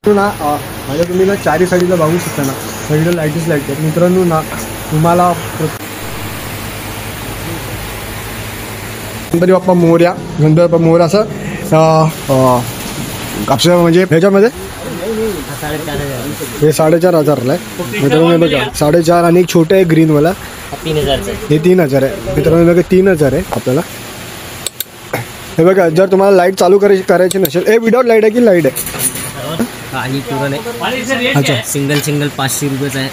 ना माझ्या तुम्ही ना चारी साईडला बघू शकता ना, सगळीकडे लाईटच लाईट आहेत मित्रांनो. ना तुम्हाला गणपती बाप्पा मोरया, गणपती बाप्पा मोरया असं कापसा म्हणजे ह्याच्यामध्ये हे 4,500ला आहे मित्रांनो. हे बघा 4,500 आणि एक छोटं आहे ग्रीनवाला 3,000 हे 3,000 आहे मित्रांनो. बघा 3,000 आहे आपल्याला. हे बघा जर तुम्हाला लाईट चालू करायची नसेल, हे विदाउट लाईट आहे की लाईट आहे आणि पूर्ण अच्छा सिंगल 500 रुपयाचं आहे.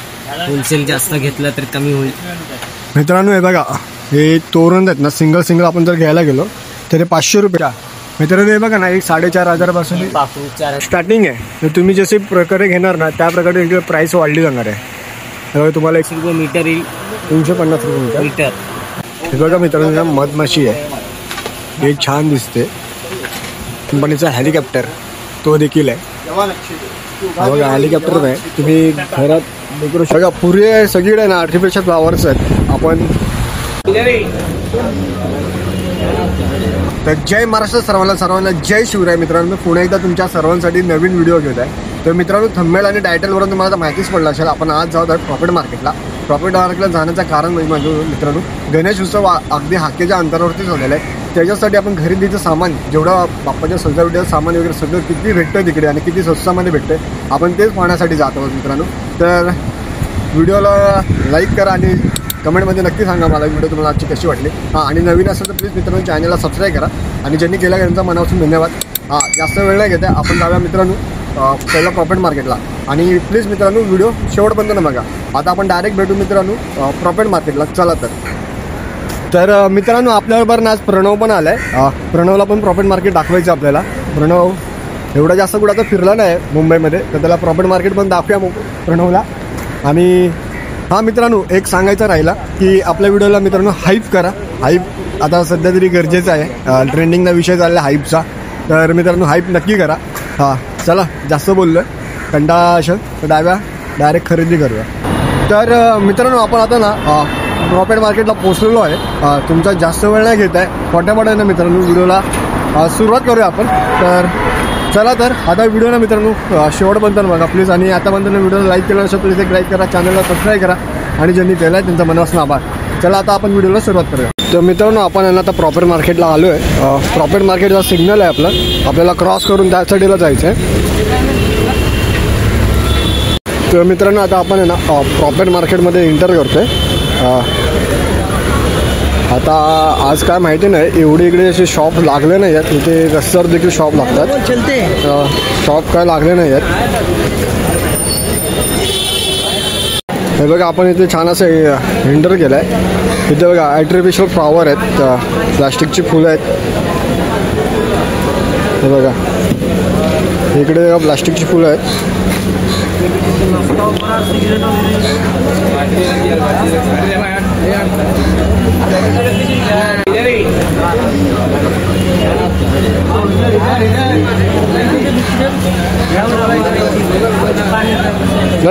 होलसेल जास्त घेतलं तर कमी होईल मित्रांनो. हे बघा हे तोरण आहेत ना, सिंगल आपण जर घ्यायला गेलो तर हे 500 रुपये मित्रांनो. हे बघा ना एक 4,500 पासून स्टार्टिंग आहे. तर तुम्ही जसे प्रकारे घेणार ना त्या प्रकारे इकडे प्राईस वाढली जाणार आहे. त्यामुळे तुम्हाला 100 रुपये मीटर येईल, 350 रुपये मीटर. हे बघा मित्रांनो मधमाशी आहे, हे छान दिसते. कंपनीचा हेलिकॉप्टर तो देखील आहे. बघा हेलिकॉप्टर आहे, तुम्ही घरात डेकोरेशन बघा पुरे सगळीकडे ना आर्टिफिशियल फ्लावर्स आहेत. आपण तर जय महाराष्ट्र सर्वांना जय शिवराय मित्रांनो. पुन्हा एकदा तुमच्या सर्वांसाठी नवीन व्हिडिओ घेत आहे. तर मित्रांनो थंबनेल आणि टायटलवरून तुम्हाला माहितीच पडलं असेल, आपण आज जात आहोत प्रॉफिट मार्केटला. प्रॉफिट मार्केटला जाण्याचं कारण म्हणजे माझं मित्रांनो गणेश उत्सव अगदी हाकेच्या अंतरावरती झालेला आहे. त्याच्यासाठी आपण खरेदीचं सामान जेवढं बाप्पाच्या सजावटीचं सामान वगैरे सगळं किती भेटतं तिकडे आणि किती स्वस्तामध्ये भेटतं आपण तेच पाहण्यासाठी जात आहोत मित्रांनो. तर व्हिडिओला लाईक करा आणि कमेंटमध्ये नक्की सांगा मला व्हिडिओ तुम्हाला आजची कशी वाटली. आणि नवीन असेल तर प्लीज मित्रांनो चॅनलला सबस्क्राईब करा आणि ज्यांनी केला त्यांचा मनापासून धन्यवाद. जास्त वेळ नाही घेते, आपण जाऊया मित्रांनो पहिला प्रॉफिट मार्केटला. आणि प्लीज मित्रांनो व्हिडिओ शेवटपर्यंत बघा. आता आपण डायरेक्ट भेटू मित्रांनो प्रॉफिट मार्केटला. चला तर मित्रांनो आपल्याबरोबर ना आज प्रणव पण आला आहे. प्रणवला पण प्रॉफिट मार्केट दाखवायचं आपल्याला. प्रणव एवढा जास्त कुठं आता फिरला नाही मुंबईमध्ये, तर त्याला प्रॉफिट मार्केट पण दाखवूया प्रणवला. आणि हां मित्रांनो एक सांगायचं राहिला की आपल्या व्हिडिओला मित्रांनो हाईप करा. हाईप आता सध्या तरी गरजेचं आहे, ट्रेंडिंगचा विषय चालला आहे हाईपचा. तर मित्रांनो हाईप नक्की करा. चला जास्त बोललो आहे कंटाळा असेल तर डायरेक्ट खरेदी करूया. तर मित्रांनो आपण आता ना प्रॉफिट मार्केटला पोचलेलो आहे. तुमचा जास्त वेळ नाही घेत आहे, फटाफट आहे ना मित्रांनो व्हिडिओला सुरुवात करूया आपण. तर चला तर आता व्हिडिओ ना मित्रांनो शेवटपर्यंत बघा प्लीज. आणि आतापर्यंत व्हिडिओला लाईक केलं असेल प्लीज एक लाईक करा, चॅनलला सबस्क्राईब करा आणि ज्यांनी केलं आहे त्यांचा मनापासून आभार. चला आता आपण व्हिडिओला सुरुवात करूया. तर मित्रांनो आपण यांना आता प्रॉफिट मार्केटला आलो आहे. प्रॉफिट मार्केटचा सिग्नल आहे आपल्याला क्रॉस करून त्या साईडला जायचं आहे. तर मित्रांनो आता आपण आहे ना प्रॉफिट मार्केटमध्ये एंटर करतो आहे. आता आज काय माहिती नाही, एवढे इकडे असे शॉप लागले नाही आहेत. इथे रस्त्यावर देखील शॉप लागतात, शॉप काय लागले नाही आहेत. हे बघा आपण इथे छान असं एंटर केलं आहे. इथे बघा आर्टिफिशियल फ्लॉवर आहेत, प्लास्टिकची फुलं आहेत. हे बघा इकडे बघा प्लास्टिकची फुलं आहेत.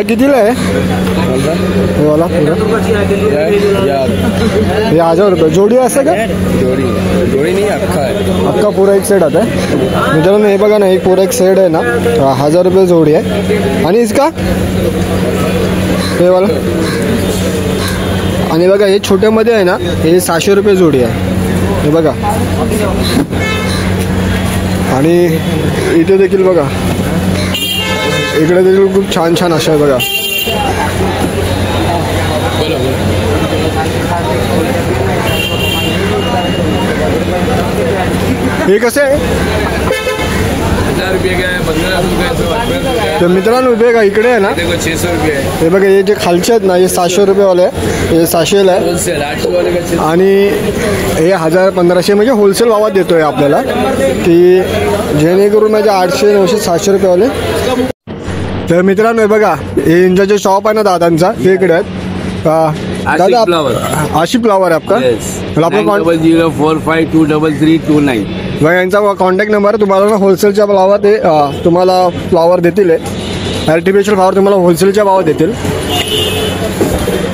कितीला आहे हे वाला पुरा? हे 1,000 रुपये जोडी असं का? जोडी नाही अख्खा पुरा एक सेट आता है मित्रांनो. हे बघा ना एक पुरा एक सेट आहे ना 1,000 रुपये जोडी आहे. आणि इसका हे वाला. आणि बघा हे छोट्यामध्ये आहे ना हे 600 रुपये जोडी आहे. हे बघा आणि इथे देखील बघा इकडे देखील खूप छान छान अशा आहे बघा. हे कसे आहे? 1000 रुपये का है, 1500 रुपये. तर मित्रांनो बघा इकडे आहे ना 600 रुपये है. हे बघा हे जे खालचे आहेत ना हे 700 रुपयेवाले आहे, हे 600ला आहे. होलसेल 800 वाले का 600. आणि हे 1000-1500 म्हणजे होलसेल भावात देतोय आपल्याला, की जेणेकरून माझे 800, 900, 700 रुपयेवाले. तर मित्रांनो हे बघा हे यांचा जे शॉप आहे ना दादांचा ते इकडे आहेत. दादा आशिफ फ्लावर आहे आपका? आपला 9045233229. यांचा कॉन्टॅक्ट नंबर तुम्हाला ना होलसेलच्या भावात ते तुम्हाला फ्लावर देतील. आर्टिफिशियल फ्लावर तुम्हाला होलसेलच्या भावात देतील.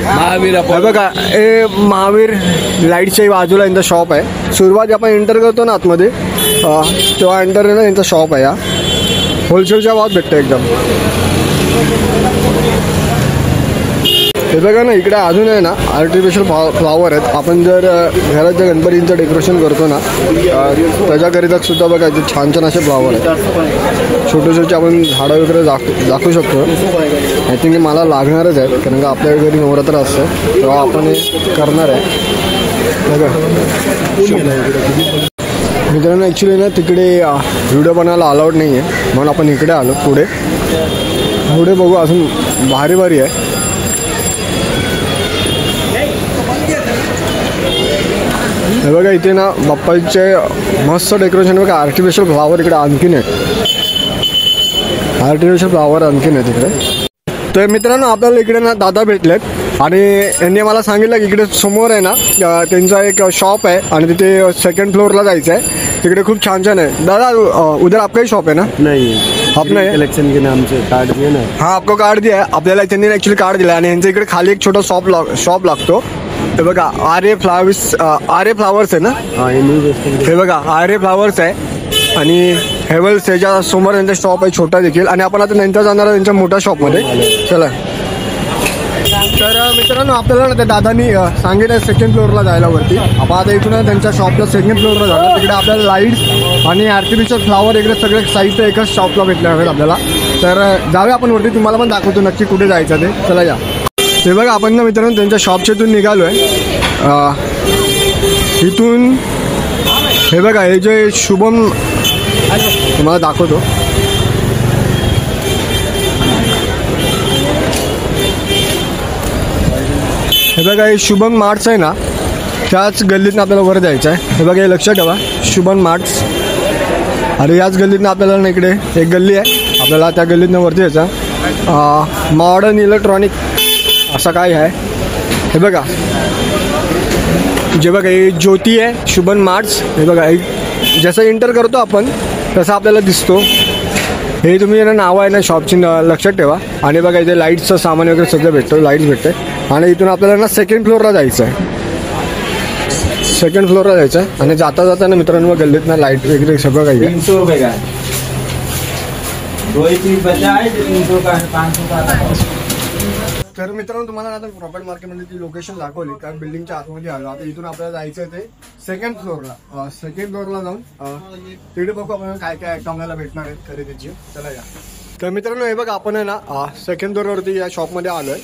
महावीर बघा हे महावीर लाईटच्या बाजूला यांचा शॉप आहे. सुरुवात आपण एंटर करतो ना आतमध्ये तेव्हा एंटर आहे ना यांचा शॉप आहे. होलसेलच्या भावात भेटतं एकदम. हे बघा ना, इकडे अजून आहे ना आर्टिफिशियल फ्लावर आहेत. आपण जर घरात जे गणपतींचं डेकोरेशन करतो ना त्याच्याकरिता सुद्धा बघा इथे छान छान असे फ्लावर आहेत. छोटे छोटे आपण झाडं वगैरे दाखवू शकतो. आय थिंक मला लागणारच आहे कारण का आपल्या घरी नवरात्र असतं तेव्हा आपण हे करणार आहे. बघा मित्रांनो, ॲक्च्युली ना तिकडे व्हिडिओ बनायला अलाउड नाही आहे म्हणून आपण इकडे आलो. पुढे बघू, अजून भारी भारी आहे. हे बघा इथे ना बाप्पाचे मस्त डेकोरेशन बघा. आर्टिफिशियल फ्लावर इकडे आणखीन आहे. आर्टिफिशियल फ्लावर आणखीन आहे तिकडे. तर मित्रांनो, आपल्याला इकडे ना दादा भेटलेत आणि यांनी मला सांगितलं की इकडे समोर आहे ना त्यांचा एक शॉप आहे आणि तिथे सेकंड फ्लोअरला जायचं आहे. तिकडे खूप छान छान आहे. दादा उधर आपका ही शॉप है ना? नहीं, अपना है कलेक्शन के नाम से कार्ड दिए ना. हाँ, आपको कार्ड दिया आहे. आपल्याला त्यांनी ॲक्च्युली कार्ड दिला आणि यांच्या इकडे खाली एक छोटा शॉप लागतो. हे बघा आर्य फ्लावर्स आहे ना. हाँ, ये न्यू वेस्टर्न. हे बघा आर्य फ्लावर्स आहे आणि हेवल्स त्याच्या समोर त्यांचा शॉप आहे छोटा देखील. आणि आपण आता नंतर जाणार आहे त्यांच्या मोठ्या शॉपमध्ये. चला. तर मित्रांनो, आपल्याला ना त्या दादांनी सांगितलं सेकंड फ्लोअरला जायला वरती. आपण आता इथून त्यांच्या शॉपला सेकंड फ्लोअरला जाणार. तिकडे आपल्याला लाईट्स आणि आर्टिफिशियल फ्लावर इकडे सगळे साहित्य एकाच शॉपला भेटले आहेत आपल्याला. तर जाऊया आपण वरती, तुम्हाला पण दाखवतो नक्की कुठे जायचं ते. चला या. हे बघा आपण ना मित्रांनो त्यांच्या शॉपच्या इथून निघालो आहे. इथून हे बघा हे जे शुभम तुम्हाला दाखवतो. हे बघा हे शुभम मार्ट्स आहे ना, त्याच गल्लीतनं आपल्याला वर जायचं आहे. हे बघा हे लक्षात ठेवा, शुभम मार्ट्स. आणि याच गल्लीतनं आपल्याला ना इकडे एक गल्ली आहे, आपल्याला त्या गल्लीतनं वरती यायचं. मॉडर्न इलेक्ट्रॉनिक असं काय आहे. हे बघा जे बघा हे ज्योती आहे, शुभम मार्ट्स. हे बघा जसं एंटर करतो आपण तसं आपल्याला दिसतो. हे तुम्ही ना नाव आहे ना शॉपची लक्षात ठेवा. आणि बघा इथे लाईट्सचं सामान वगैरे सगळं भेटतं, लाईट्स भेटते. आणि इथून आपल्याला ना सेकंड फ्लोअरला जायचं आहे. सेकंड फ्लोअरला जायचं आहे आणि जाता जाता ना मित्रांनो गल्लीत ना लाईट वगैरे सगळं काही आहे. 300 रुपये का है. 2 पीस बचा है, 300 का है, 500 का. तर मित्रांनो, तुम्हाला आता प्रॉपर्टी मार्केटमध्ये ती लोकेशन दाखवली. त्या बिल्डिंगच्या आतमध्ये आलो. आता इथून आपल्याला जायचं आहे ते सेकंड फ्लोअरला. सेकंड फ्लोअरला जाऊन तिकडे बघू आपण काय काय आयटम आपल्याला भेटणार आहेत खरेदीची. चला या. तर मित्रांनो, हे बघा आपण आहे ना सेकंड फ्लोअरवरती या शॉपमध्ये आलो आहे.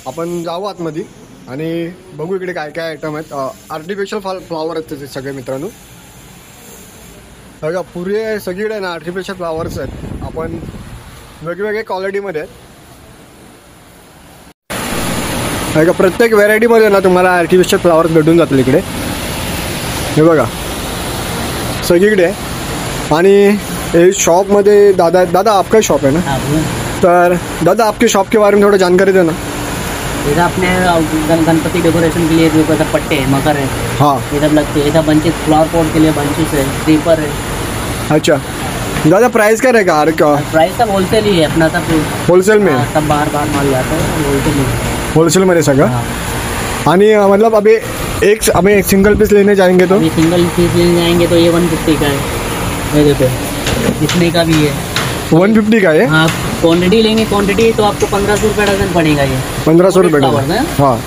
आपण जाऊ आतमध्ये आणि बघू इकडे काय काय आयटम आहेत. आर्टिफिशियल फ्लावर आहेत त्याचे सगळे मित्रांनो. बघा पुरे सगळीकडे ना आर्टिफिशियल फ्लावर्स आहेत. आपण वेगवेगळ्या क्वालिटीमध्ये आहेत. का प्रत्येक व्हेरायटीमध्ये ना तुम्हाला आर्टिफिशियल फ्लावर्स भेटून जातील इकडे. हे बघा सगळीकडे आहे. आणि हे शॉपमध्ये दादा आपका शॉप है ना. तर दादा आपके शॉप के बारे में थोड़ा जानकारी देना. इधर अपने गणपति डेकोरेशन के लिए जो पट्टे है, मकर है, हाँ इधर लगते हैं. इधर बंचेस, फ्लावर पॉट के लिए बंचेस है, क्रीपर है. अच्छा दादा प्राइस क्या रहेगा हर का? प्राइस सब होलसेल ही है अपना, सब होलसेल में. सब बाहर माल जाता है, होलसेल में. होलसेलमध्ये सगळं. आणि मतलब अभी एक सिंगल पीस लेने जाएंगे तो अभी सिंगल पीस लेने जाएंगे तो ये 150 का है. ये देखो इतने का भी है, 150 का है. हाँ क्वान्टिटी लेंगे, क्वान्टिटी तो आपको 1500 रुपये डजन पड़ेगा. ये 1500 रुपये फ्लावर्स हैं. हाँ.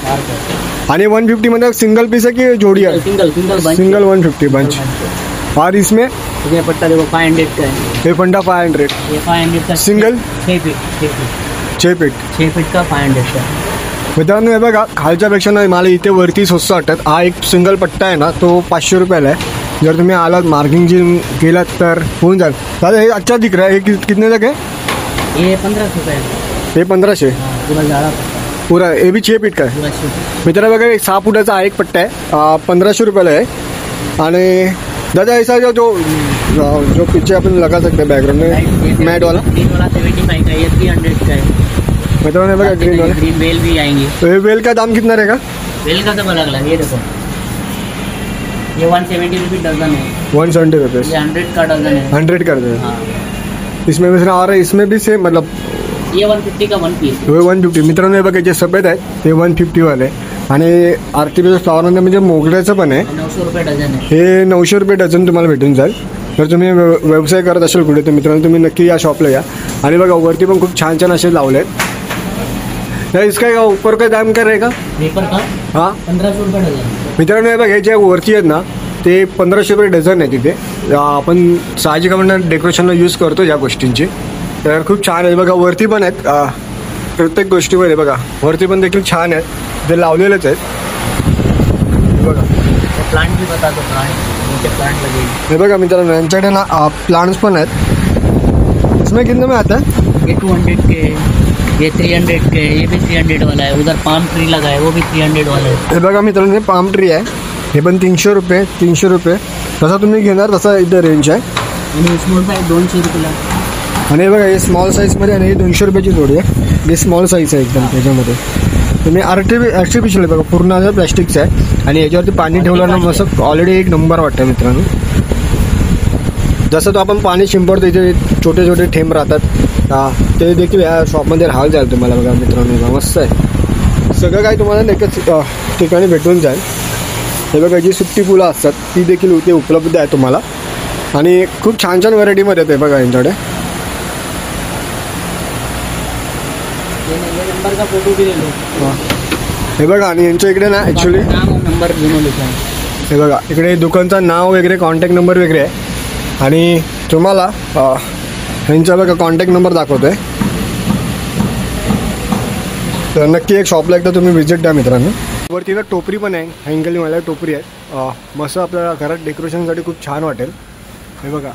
आणि 150 मध्ये सिंगल पीस है कि जोड़ी है? Single bunch. Single 150 bunch. और इसमें ये पट्टा देखो 500 का है. हे पंडा 500. ये 500 का सिंगल 6 फीट 6 फीट का 500 का. मित्रांनो हे बघा खालच्यापेक्षा ना मला इथे वरती स्वस्त वाटतात. हा एक सिंगल पट्टा आहे ना तो 500 रुपयाला आहे. जर तुम्ही आलात मार्किंग जी केलात तर होऊन जाईल. दादा हे अच्छा दिख रहा है. हे कितने तक है? ये 1500 का है. हे 1500 पूरा ज़्यादा पूरा. हे भी 6 फीट का आहे. पूरा 6 फीट. मित्रांनो बघा 6 फुटाचा हा एक पट्टा आहे. 1500 रुपयाला आहे. आणि दादा ऐसा जो पीछे अपन लगा सकते हैं बैकग्राउंड में मैट वाला. ग्रीन वाला 75 का है, ये 300 का है. मित्रांनो बघा ग्रीन वाला. ग्रीन वेल भी आएंगे. तो ये वेल का दाम कितना रहेगा? वेल का सब अलग अलग. ये देखो ये 170 रुपये डजन है. 170 रुपये. ये 100 का डजन है. 100 कर दे. हाँ इसमें भी और इसमें भी सेम मतलब ये 150 का 1 पीस. 150. मित्रांनो हे बघा जे सफेद आहेत ते 150 वाले. आणि आर्टिफिशियल फ्लावरमध्ये म्हणजे मोगऱ्याचं पण आहे. 900 रुपये डजन है. हे 900 रुपये डझन तुम्हाला भेटून जाईल. जर तुम्ही व्यवसाय करत असेल कुठे तर मित्रांनो तुम्ही नक्की या शॉपला या. आणि बघा वरती पण खूप छान छान असे लावले आहेत. इसका का ऊपर का दाम काय रहेगा? पेपर का हां 1500 रुपये डझन. मित्रांनो हे बघा हे जे वरती आहेत ना ते 1500 रुपये डझन आहे तिथे. आपण साहजिक आपण डेकोरेशनला यूज करतो या गोष्टींची. तर खूप छान आहे बघा वरती पण आहेत प्रत्येक गोष्टीमध्ये बघा वरती पण देखील छान आहेत ते लावलेलेच आहेत. बघा प्लांट भी बता दो प्लांट प्लांट लगेगी. हे बघा मित्रांनो यांच्याकडे ना प्लांट्स पण आहेत. इसमें कितने में आता है? ये 200 के, ये 300 के, ये भी 300 वाला है. उधर पाम ट्री लगा है वो भी 300 वाला है. हे बघा मित्रांनो हे पाम ट्री आहे. हे पण 300 रुपये 300 रुपये जसा तुम्ही घेणार तसा इथं रेंज आहे. आणि स्मॉल साईज 200 रुपयाला. आणि हे बघा हे स्मॉल साईजमध्ये आणि हे 200 रुपयाची जोडी आहे. हे स्मॉल साईज आहे एकदम त्याच्यामध्ये. तुम्ही आर्टिफिशियल आहे बघा पूर्ण असं प्लॅस्टिकचं आहे आणि याच्यावरती पाणी ठेवलं ना मस्त ऑलरेडी एक नंबर वाटतं मित्रांनो. जसं तो आपण पाणी शिंपडतो इथे छोटे छोटे थेंब राहतात ते देखील या शॉपमध्ये राहायला जाईल तुम्हाला बघा मित्रांनो. मस्त आहे सगळं काही तुम्हाला एकच ठिकाणी भेटून जाईल. हे बघा जी सुट्टी फुलं असतात ती देखील इथे उपलब्ध आहे तुम्हाला आणि खूप छान छान व्हरायटीमध्ये येते बघा यांच्याकडे. नंबर का फोटो भी ले लो. हे बघा आणि यांच्या इकडे ना ॲक्च्युली नाम और नंबर दोनों लिखा है. हे बघा इकडे दुकानचं नाव वगैरे कॉन्टॅक्ट नंबर वगैरे आहे आणि तुम्हाला यांचा बघा कॉन्टॅक्ट नंबर दाखवतो आहे. तर नक्की एक शॉपला एकदा तुम्ही व्हिजिट द्या मित्रांनो. वरती ना टोपरी पण आहे हँगलिंगवाल्या टोपरी आहेत. मस्त आपल्याला घरात डेकोरेशनसाठी खूप छान वाटेल. हे बघा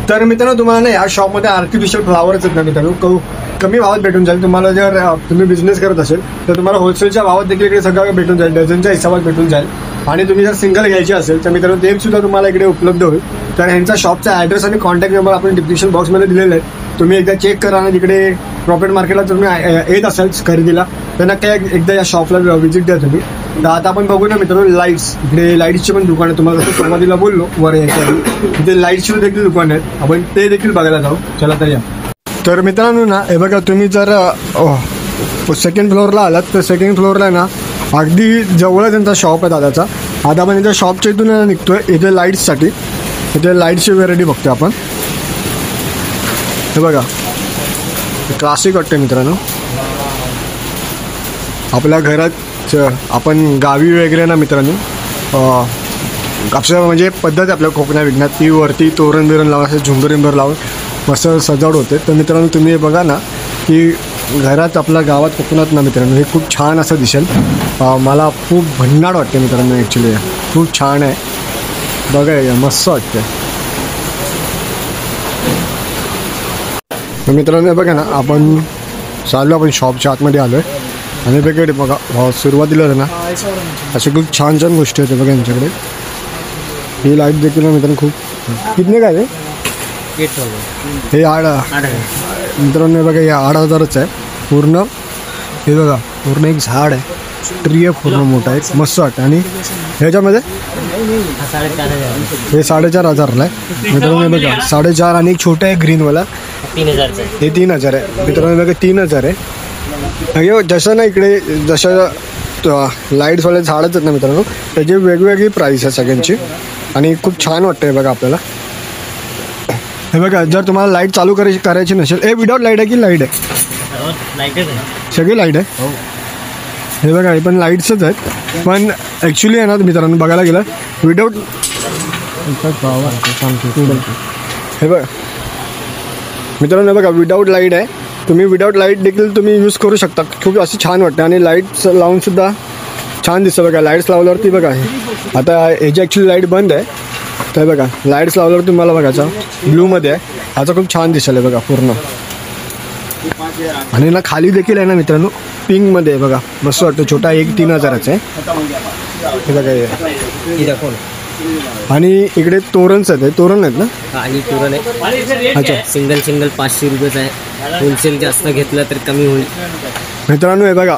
तर मित्रांनो तुम्हाला ना या शॉपमध्ये आर्टिफिशियल फ्लावर्स आहेत ना मित्रांनो कमी भावात भेटून जाईल. तुम्हाला जर तुम्ही बिझनेस करत असेल तर तुम्हाला होलसेलच्या भावात देखील इकडे सगळं भेटून जाईल. डझनच्या हिसाबात भेटून जाईल. आणि तुम्ही जर सिंगल घ्यायची असेल तर मित्रांनो ते सुद्धा तुम्हाला इकडे उपलब्ध होईल. तर ह्यांचा शॉपचा ॲड्रेस आणि कॉन्टॅक्ट नंबर आपण डिस्क्रिप्शन बॉक्समध्ये दिलेला आहे. तुम्ही एकदा चेक करा आणि तिकडे प्रॉफिट मार्केटला तुम्ही येत असाल खरेदीला तर नक्की एकदा या शॉपला व्हिजिट द्या तुम्ही. तर आता आपण बघू ना मित्रांनो लाईट्स. इकडे लाईट्सची पण दुकान आहे. तुम्हाला जसं सुरुवातीला बोललो वर यायच्या तिथे लाईट्सची देखील दुकान आहेत. आपण ते देखील बघायला जाऊ. चला तर या. तर मित्रांनो ना हे बघा तुम्ही जर सेकंड फ्लोअरला आलात तर सेकंड फ्लोअरला ना अगदी जवळच त्यांचा शॉप आहे दादाचा. आता आपण त्यांच्या शॉपच्या इथून निघतोय इथे लाईट्ससाठी. इथे लाईट्सची व्हेरायटी बघतोय आपण. हे बघा क्लासिक वाटतं मित्रांनो. आपल्या घरात आपण गावी वगैरे ना मित्रांनो आपलं म्हणजे पद्धत आपल्या कोकणा विकण्यात ती वरती तोरण बिरण लावून असं झुंबर लावून मस्त सजावट होते. तर मित्रांनो तुम्ही बघा ना की घरात आपल्या गावात कोकणात ना मित्रांनो हे खूप छान असं दिसेल. मला खूप भन्नाट वाटते मित्रांनो. ॲक्च्युली खूप छान आहे बघा मस्त वाटते. तर मित्रांनो बघा ना आपण आपण शॉपच्या आतमध्ये आलो आहे आणि बघा सुरुवातीला ना असे खूप छान छान गोष्टी होते बघा यांच्याकडे. ही लाईट देखील मित्रांनो खूप कितने काय आहे हे 8 मित्रांनो बघा हे 8000च आहे पूर्ण. हे बघा पूर्ण एक झाड आहे ट्री आहे पूर्ण मोठा आहे मस्त वाटतं. आणि ह्याच्यामध्ये हे 4500ला आहे मित्रांनो. हे बघा 4.5 आणि एक छोटा आहे ग्रीनवाला 3000. हे 3000 आहे मित्रांनो. बघा 3000 आहे. जसं ना इकडे जसं लाईट्सवाले झाडच आहेत ना मित्रांनो त्याची वेगवेगळी प्राईस आहे सगळ्यांची आणि खूप छान वाटतं आहे बघा आपल्याला. हे बघा जर तुम्हाला लाईट चालू करायची नसेल हे विदाउट लाईट आहे की लाईट आहे? सगळी लाईट आहे. हे बघा हे पण लाईट्सच आहेत पण ॲक्च्युली आहे ना मित्रांनो बघायला गेलं विदाउट हे बघा मित्रांनो बघा विदाउट लाईट आहे. तुम्ही विदाउट लाईट देखील तुम्ही यूज करू शकता. खूप असं छान वाटतं आणि लाईट्स लावूनसुद्धा छान दिसतं बघा. लाईट्स लावल्यावरती बघा आता ह्याची ॲक्च्युली लाईट बंद आहे. तर बघा लाईट्स लावल्यावर तुम्हाला बघायचा ब्लूमध्ये आहे. ह्याचा खूप छान दिसेल बघा पूर्ण. आणि ना खाली देखील आहे ना मित्रांनो पिंकमध्ये बघा मस्त वाटतं. छोटा एक 3000चा आहे हे बघा हे. आणि इकडे तोरणच आहेत. तोरण आहेत ना? आणि तोरण आहे. अच्छा सिंगल 500 रुपयेच आहे. होलसेल जास्त घेतलं तर कमी होईल मित्रांनो. हे बघा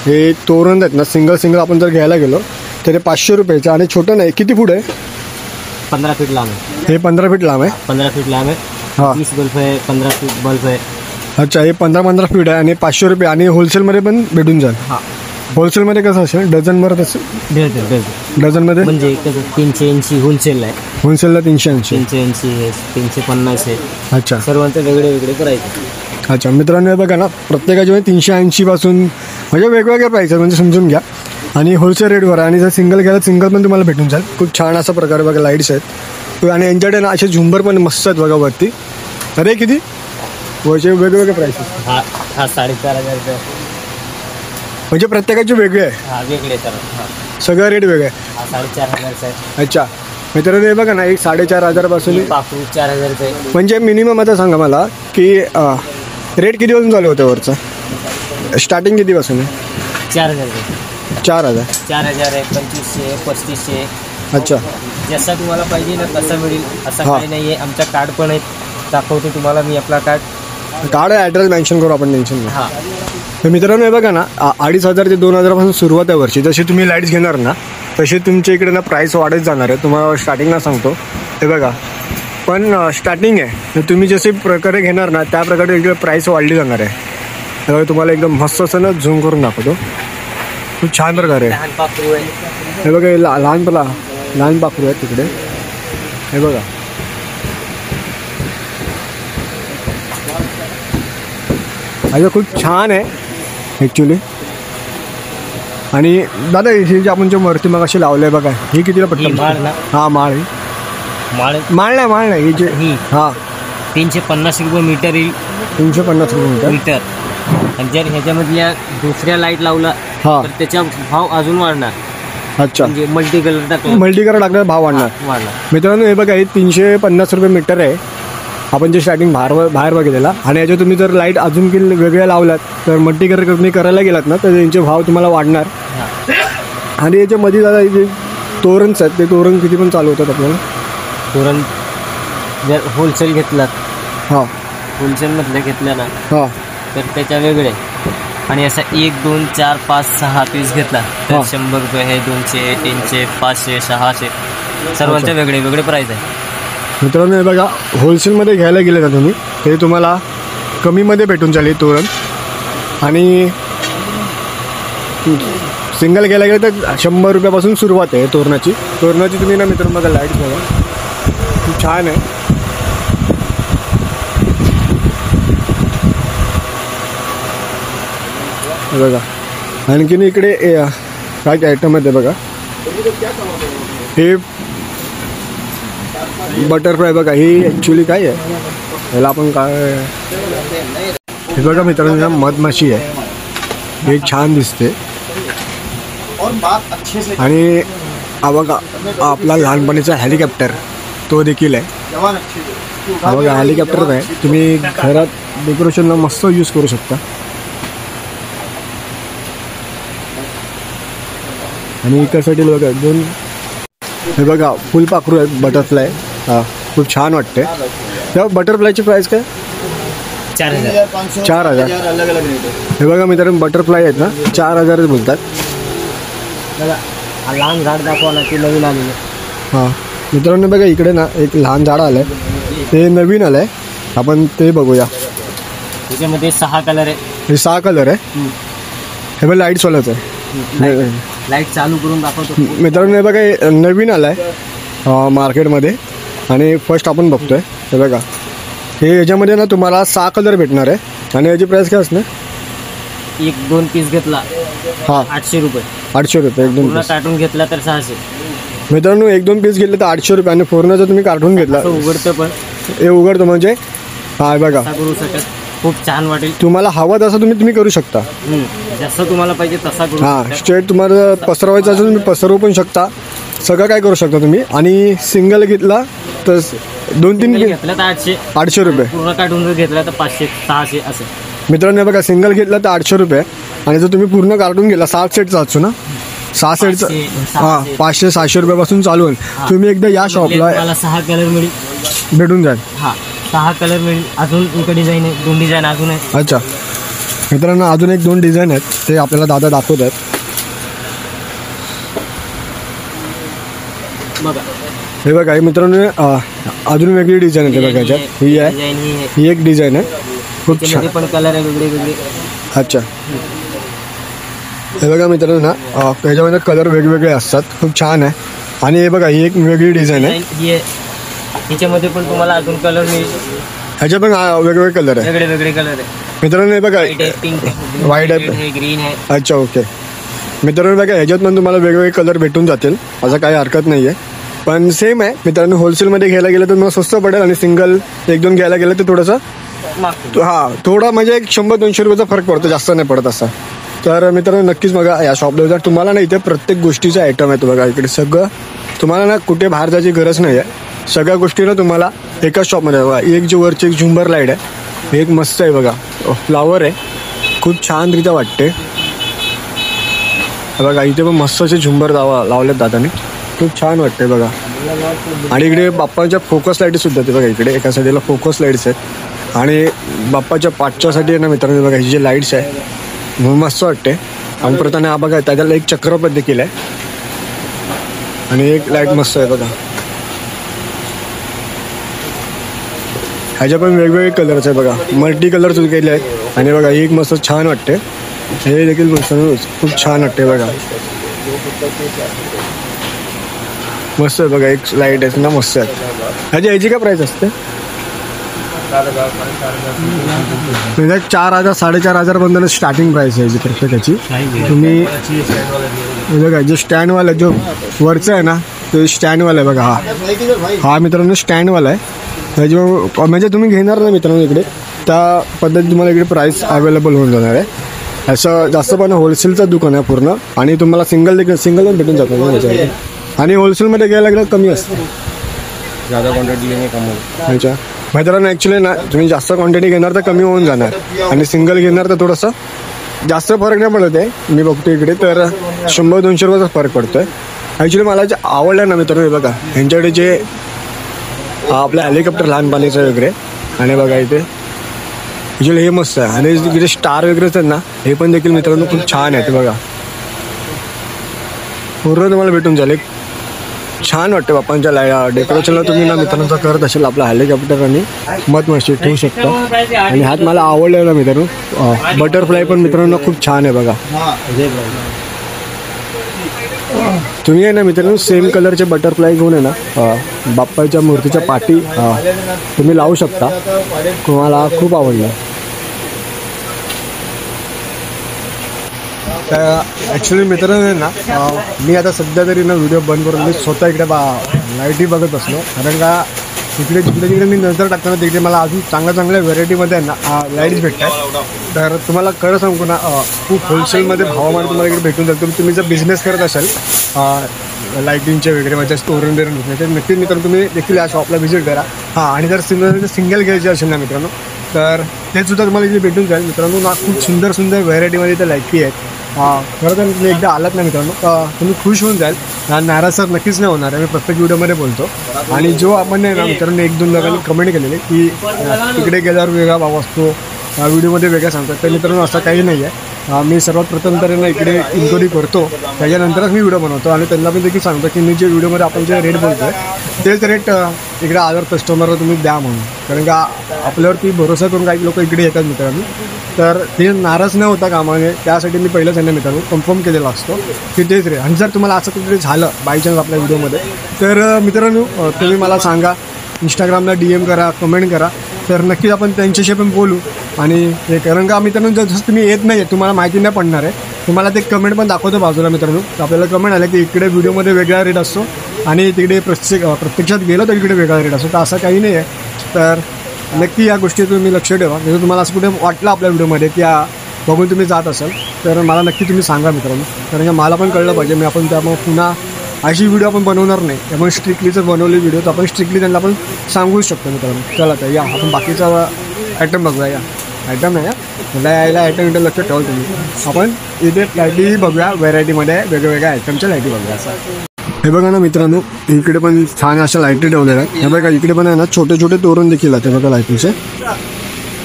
हे तोरण आहेत ना सिंगल आपण जर घ्यायला गेलो तर हे 500 रुपयाचं. आणि छोटं नाही किती फूट आहे? 15 फीट लांब आहे. हे 15 फीट लांब आहे. 15 फीट लांब आहे. हां 30 बल्ब आहे. 15 फीट बल्ब आहे. अच्छा हे 15 फीट आहे आणि 500 रुपये आणि होलसेलमध्ये पण भेटून जाईल. हां होलसेलमध्ये कसं असेल डझनवर तसं डझनमध्ये म्हणजे कसं 380 होलसेल आहे, होलसेलला 380. 380 आहे, 350 आहे, अच्छा सर्वांचं वेगळे वेगळे प्राईस. अच्छा मित्रांनो हे बघा ना प्रत्येकाच्या 380 पासून म्हणजे वेगवेगळे प्राईस आहे म्हणजे समजून घ्या. आणि होलसेल रेटवर आहे. आणि जर सिंगल घ्यायला सिंगल पण तुम्हाला भेटून जाईल. खूप छान असा प्रकारे बघा लाईट्स आहेत आणि यांच्याकडे ना असे झुंबर पण मस्त आहेत बघा वरती. अरे किती वरचे वेगवेगळे प्राईसेस हा 4,500 म्हणजे प्रत्येकाचे वेगळे आहे. हा वेगळे तर सगळं रेट वेगळे आहे. हा 4,500 आहे. अच्छा मित्रांनो हे बघा ना एक 4,500 पासून पाकू 4,000 आहे. म्हणजे मिनिमम आता सांगा मला की रेट कितीपासून चालू होतं वरचं स्टार्टिंग कितीपासून आहे? 4,000 आहे. 4,000. 4,000 आहे, 2,500, 3,500. अच्छा जसा तुम्हाला पाहिजे ना तसा मिळेल असं हा. काही नाही आहे. आमचा कार्ड पण आहे, दाखवतो तुम्हाला मी आपला कार्ड. कार्ड ॲड्रेस मेन्शन करू आपण टेन्शन नाही. हा तर मित्रांनो हे बघा ना 2,500 ते 2,000 पासून सुरुवात आहे वर्षी. जसे तुम्ही लाईट्स घेणार ना तसे तुमच्या इकडे ना प्राईस वाढत जाणार आहे. तुम्हाला स्टार्टिंगला सांगतो हे बघा. पण स्टार्टिंग आहे तर तुम्ही जसे प्रकारे घेणार ना त्या प्रकारे इकडे प्राईस वाढली जाणार आहे. हे बघा तुम्हाला एकदम मस्त असं ना झूम करून दाखवतो. खूप छान प्रकारे लहान पाखरू आहे. हे बघा हे लहान पाखरू आहेत तिकडे. हे बघा अच्छा खूप छान आहे ॲक्च्युली. आणि दादा हे जे आपण जे वरती मग असे लावलं आहे बघा हे कितीला ही पडतं? माळ ना, हां माळ माळ नाही हे जे ही हां 350 रुपये मीटर येईल. 350 रुपये मीटर. आणि जर ह्याच्यामधल्या दुसऱ्या लाईट लावला हां तर त्याचा भाव अजून वाढणार. अच्छा म्हणजे मल्टी कलर टाकला मल्टी कलर टाकल्यावर भाव वाढणार. वाढणार. मित्रांनो हे बघा हे 350 रुपये मीटर आहे आपण जे स्टार्टिंग बाहेर बघितलेला. आणि याच्यात तुम्ही जर लाईट अजून की वेगळ्या लावलात तर मल्टी कलर तुम्ही करायला गेलात ना तर यांचे भाव तुम्हाला वाढणार. आणि याच्यामध्ये दादा जे तोरणच आहेत ते तोरण किती पण चालू होतात आपल्याला? तोरण जर होलसेल घेतलात, हां होलसेलमधलं घेतलं ना हां तर त्याच्या वेगळे. आणि असा 1, 2, 4, 5, 6 पीस घेतला तर हा. 100 रुपये आहे, 200, 300, 500, 600 सर्वांचे वेगळे वेगळे प्राईस आहे. मित्रांनो हे बघा होलसेलमध्ये घ्यायला गेले ना तुम्ही ते तुम्हाला कमीमध्ये भेटून जाईल तोरण. आणि सिंगल घ्यायला गेलं तर 100 रुपयापासून सुरुवात आहे तोरणाची. तुम्ही ना मित्रांनो बघा लाईट बघा खूप छान आहे. बघा आणखीन इकडे काय आयटम आहे ते बघा. हे बटरफ्लाय बघा ही ॲक्च्युली काय आहे याला आपण काय हे बघा मित्रांनो मधमाशी आहे. हे छान दिसते. आणि हा बघा आपला लहानपणीचा हेलिकॉप्टर तो देखील आहे. हा बघा हेलिकॉप्टर आहे तुम्ही घरात डेकोरेशनला मस्त यूज करू शकता. आणि इकडसाठी बघा दोन हे बघा फुलपाखरू आहेत बटरफ्लाय. हां खूप छान वाटते. त्या बटरफ्लायची प्राईस काय? 4,000. 4,000. हे बघा मित्रांनो बटरफ्लाय आहेत ना 4,000 बोलतात. बघा हा लहान झाड दाखवा ना ते नवीन आलेलं. हां मित्रांनो बघा इकडे ना एक लहान झाड आलं आहे ते नवीन आलं आहे आपण ते बघूया. त्याच्यामध्ये 6 कलर आहे. हे 6 कलर आहे. हे बघा लाईट्सवालंच आहे. लाईट चालू करून दाखवतो. मित्रांनो हे बघा हे नवीन आलं आहे मार्केटमध्ये आणि फर्स्ट आपण बघतोय. हे बघा हे याच्यामध्ये ना तुम्हाला 6 कलर भेटणार आहे. आणि याची प्राईस काय असणार? 1-2 पीस घेतला हां 800 रुपये. 800 रुपये 1-2 पूर्ण पीस. कार्टून घेतला तर 600. मित्रांनो 1-2 पीस घेतले तर 800 रुपये. आणि फोरनं तुम्ही कार्टून घेतला असं उघडतं पण हे उघडतो म्हणजे हां बघा असा करू शकत. खूप छान वाटेल. तुम्हाला हवा तसं तुम्ही करू शकता. जसं तुम्हाला पाहिजे तसा करू हां शकता. स्ट्रेट तुम्हाला पसरवायचं असेल तुम्ही पसरवू पण शकता. सगळं काय करू शकता तुम्ही. आणि सिंगल घेतला तर 2-3 घेतला तर 800. 800 रुपये. पूर्ण काढून जर घेतला तर 500, 600 असं. मित्रांनो हे बघा सिंगल घेतला तर 800 रुपये. आणि जर तुम्ही पूर्ण कार्टून गेला 7 सेटचा असतो ना 6 सेटचा 500, हां 500-600 रुपयापासून चालू होईल. तुम्ही एकदा या शॉपला मला 6 कलर मिळेल. भेटून जाईल. हा 6 कलर मिळेल. अजून इकडे डिझाईन आहे, 2 डिझाईन अजून आहे. अच्छा मित्रांनो अजून 1-2 डिझाईन आहेत ते आपल्याला दादा दाखवत आहेत. बघा हे बघा हे मित्रांनो अजून वेगळी डिझाईन आहे. ते बघा याच्यात ही आहे डिझाईन ही आहे. ही एक डिझाईन आहे खूप छान. त्याच्यामध्ये पण कलर आहे वेगळे वेगळे. अच्छा हे बघा मित्रांनो ना त्याच्यामध्ये कलर वेगवेगळे असतात, खूप छान आहे. आणि हे बघा ही एक वेगळी डिझाईन आहे. याच्यामध्ये पण तुम्हाला अजून कलर मिळेल, ह्याच्या पण वेगवेगळे कलर आहे वेगळे वेगळे कलर आहे. मित्रांनो. हे बघा पिंक व्हाईट आहे, ग्रीन आहे. अच्छा ओके. मित्रांनो बघा ह्याच्यात पण तुम्हाला वेगवेगळे कलर भेटून जातील, असं काही हरकत नाही आहे. पण सेम आहे मित्रांनो. होलसेलमध्ये घ्यायला गेलं तर तुम्हाला स्वस्त पडेल आणि सिंगल 1-2 घ्यायला गेलं तर थोडंसं थोडा म्हणजे एक 100-200 रुपयाचा फरक पडतो, जास्त नाही पडत असा. तर मित्रांनो नक्कीच बघा या शॉपला जर तुम्हाला ना इथे प्रत्येक गोष्टीचा आयटम आहे. बघा इकडे सगळं तुम्हाला ना कुठे बाहेर जायची गरज नाही आहे. सगळ्या गोष्टी ना तुम्हाला एकाच शॉपमध्ये बघा. एक जी वरची एक झुंबर लाईट आहे, एक मस्त आहे बघा, फ्लावर आहे, खूप छानरित्या वाटते. बघा इथे पण मस्त असे झुंबर लावलेत दादाने, खूप छान वाटते बघा. आणि इकडे बाप्पाच्या फोकस लाईट सुद्धा ते बघा. इकडे एका साईडला फोकस लाईट्स आहेत आणि बाप्पाच्या पाठच्यासाठी आहे ना मित्रांनो बघा ही जे लाईट्स आहे मस्त वाटते. आणि परत हा बघा त्याच्याला एक चक्रपथ देखील आहे आणि एक लाईट मस्त आहे बघा. ह्याच्या पण वेगवेगळे कलर्स आहे बघा, मल्टी कलर्स केले आहेत. आणि बघा एक मस्त छान वाटते, हे देखील मस्त खूप छान वाटते बघा. मस्त आहे बघा, एक लाईट आहे ना मस्त आहे. ह्याची काय प्राईस असते? 4,000 4,500 पर्यंत स्टार्टिंग प्राईस आहे प्रत्येकाची. तुम्ही बघा जे स्टँडवाला जो वरचा आहे ना तो स्टँडवाला आहे बघा. हा मित्रांनो स्टँडवाला आहे. त्याच्या म्हणजे तुम्ही घेणार ना मित्रांनो इकडे त्या पद्धती तुम्हाला इकडे प्राईस अवेलेबल होऊन जाणार आहे. असं जास्त पण होलसेलचं दुकान आहे पूर्ण आणि तुम्हाला सिंगल पण भेटून जातो त्याच्यामध्ये. आणि होलसेलमध्ये घ्यायला गेलं कमी असतं, ज़्यादा क्वांटिटी लेंगे कम होगा. अच्छा मित्रांनो ॲक्च्युली ना तुम्ही जास्त क्वांटिटी घेणार तर कमी होऊन जाणार आणि सिंगल घेणार तर थोडंसं जास्त फरक नाही पडत आहे. मी बघतो इकडे तर 100-200 रुपयाचा फरक पडतो आहे. ॲक्च्युली मला जे आवडलं ना मित्रांनो बघा ह्यांच्याकडे जे आपलं हेलिकॉप्टर लहानपणीचं वगैरे आणि बघा इथे ॲक्च्युली हे मस्त आहे. आणि इकडे स्टार वगैरे आहेत ना हे पण देखील मित्रांनो खूप छान आहे. ते बघा पूर्ण तुम्हाला भेटून जाईल. छान वाटते बाप्पांच्या डेकोरेशनला तुम्ही ना मित्रांचा करत असेल आपला हेलिकॉप्टर आणि मत मस्ती ठेवू शकता. आणि ह्यात मला आवडलेला मित्रांनो बटरफ्लाय पण मित्रांनो खूप छान आहे बघा. तुम्ही आहे ना मित्रांनो सेम कलरचे बटरफ्लाय घेऊन आहे ना बाप्पाच्या मूर्तीच्या पाठी तुम्ही लावू शकता, तुम्हाला खूप आवडलं. तर ॲक्च्युली मित्रांनो ना मी आता सध्या तरी ना व्हिडिओ बंद करून मी स्वतः इकडे लाईटी बघत असलो. कारण का तिकडे जिकडे मी नजर टाकताना तिकडे मला अजून चांगल्या व्हेरायटीमध्ये आहे ना लाईट्स भेटतात. तर तुम्हाला खरं सांगू ना खूप होलसेलमध्ये भावामध्ये तुम्हाला इकडे भेटून जाईल. तुम्ही जर बिझनेस करत असाल लाईटिंगचे वगैरे माझ्या स्टोरून बिरून होते तर नक्कीच मित्रांनो तुम्ही देखील या शॉपला व्हिजिट करा. आणि जर सिंगल घ्यायचे असेल ना मित्रांनो तर ते सुद्धा तुम्हाला इथे भेटून जाईल. मित्रांनो ना खूप सुंदर व्हेरायटीमध्ये इथे लाईटी आहेत. खरं तर तुम्ही एकदा आलात ना मित्रांनो तुम्ही खुश होऊन जाईल. नाराज सर नक्कीच नाही होणार आहे, मी प्रत्येक व्हिडिओमध्ये बोलतो. आणि जो आपण नाही ना मित्रांनो 1-2 लोकांनी कमेंट केलेली की तिकडे गेल्यावर वेगळा भाव असतो, व्हिडिओमध्ये वेगळा सांगतात, तर मित्रांनो असं काही नाही आहे. मी सर्वात प्रथम तर ना इकडे इन्क्वायरी करतो, त्याच्यानंतरच मी व्हिडिओ बनवतो. आणि त्यांना पण देखील सांगतो की मी जे व्हिडिओमध्ये आपण जे रेट बोलतो आहे तेच रेट इकडे अदर कस्टमरला तुम्ही द्या म्हणून. कारण का आपल्यावरती भरोसा करून काही लोक इकडे येतात मित्रांनो, तर ते नाराज न होता कामाने त्यासाठी मी पहिलंच त्यांना मित्रांनो कन्फर्म केलेला असतो की तेच रे. आणि जर तुम्हाला असं कुठे झालं बाय चान्स आपल्या व्हिडिओमध्ये तर मित्रांनो तुम्ही मला सांगा, इंस्टाग्रामला DM करा, कमेंट करा, तर नक्कीच आपण त्यांच्याशी पण बोलू. आणि हे कारण का मित्रांनो जसं तुम्ही येत नाही आहे तुम्हाला माहिती नाही पडणार आहे, तुम्हाला ते कमेंट पण दाखवतो बाजूला मित्रांनो. आपल्याला कमेंट आलं की इकडे व्हिडिओमध्ये वेगळा रेट असतो आणि तिकडे प्रत्यक्षात गेलं तर इकडे वेगळा रेट असतो, तर असं काही नाही आहे. तर नक्की या गोष्टी तुम्ही लक्ष ठेवा. जर तुम्हाला असं कुठे वाटलं आपल्या व्हिडिओमध्ये की बघून तुम्ही जात असाल तर मला नक्की तुम्ही सांगा मित्रांनो. कारण का मला पण कळलं पाहिजे, मी आपण त्यामुळे पुन्हा अशी व्हिडिओ आपण बनवणार नाही. त्यामुळे स्ट्रिक्टली जर बनवली व्हिडिओ तर आपण स्ट्रिक्टली त्यांना आपण सांगूच शकतो मित्रांनो. चला तर या आपण बाकीचा आयटम बघूया. या आयटम नाही मला यायला आयटम इथं लक्ष ठेवा तुम्ही. आपण इथे लाईटीही बघूया, व्हेरायटीमध्ये वेगवेगळ्या आयटमच्या लाईटी बघूया. असं हे बघा ना मित्रांनो इकडे पण छान अशा लाईटी ठेवलेल्या आहेत. हे बघा इकडे पण आहे ना छोटे तोरण देखील आहेत. हे बघा लाईटीचे,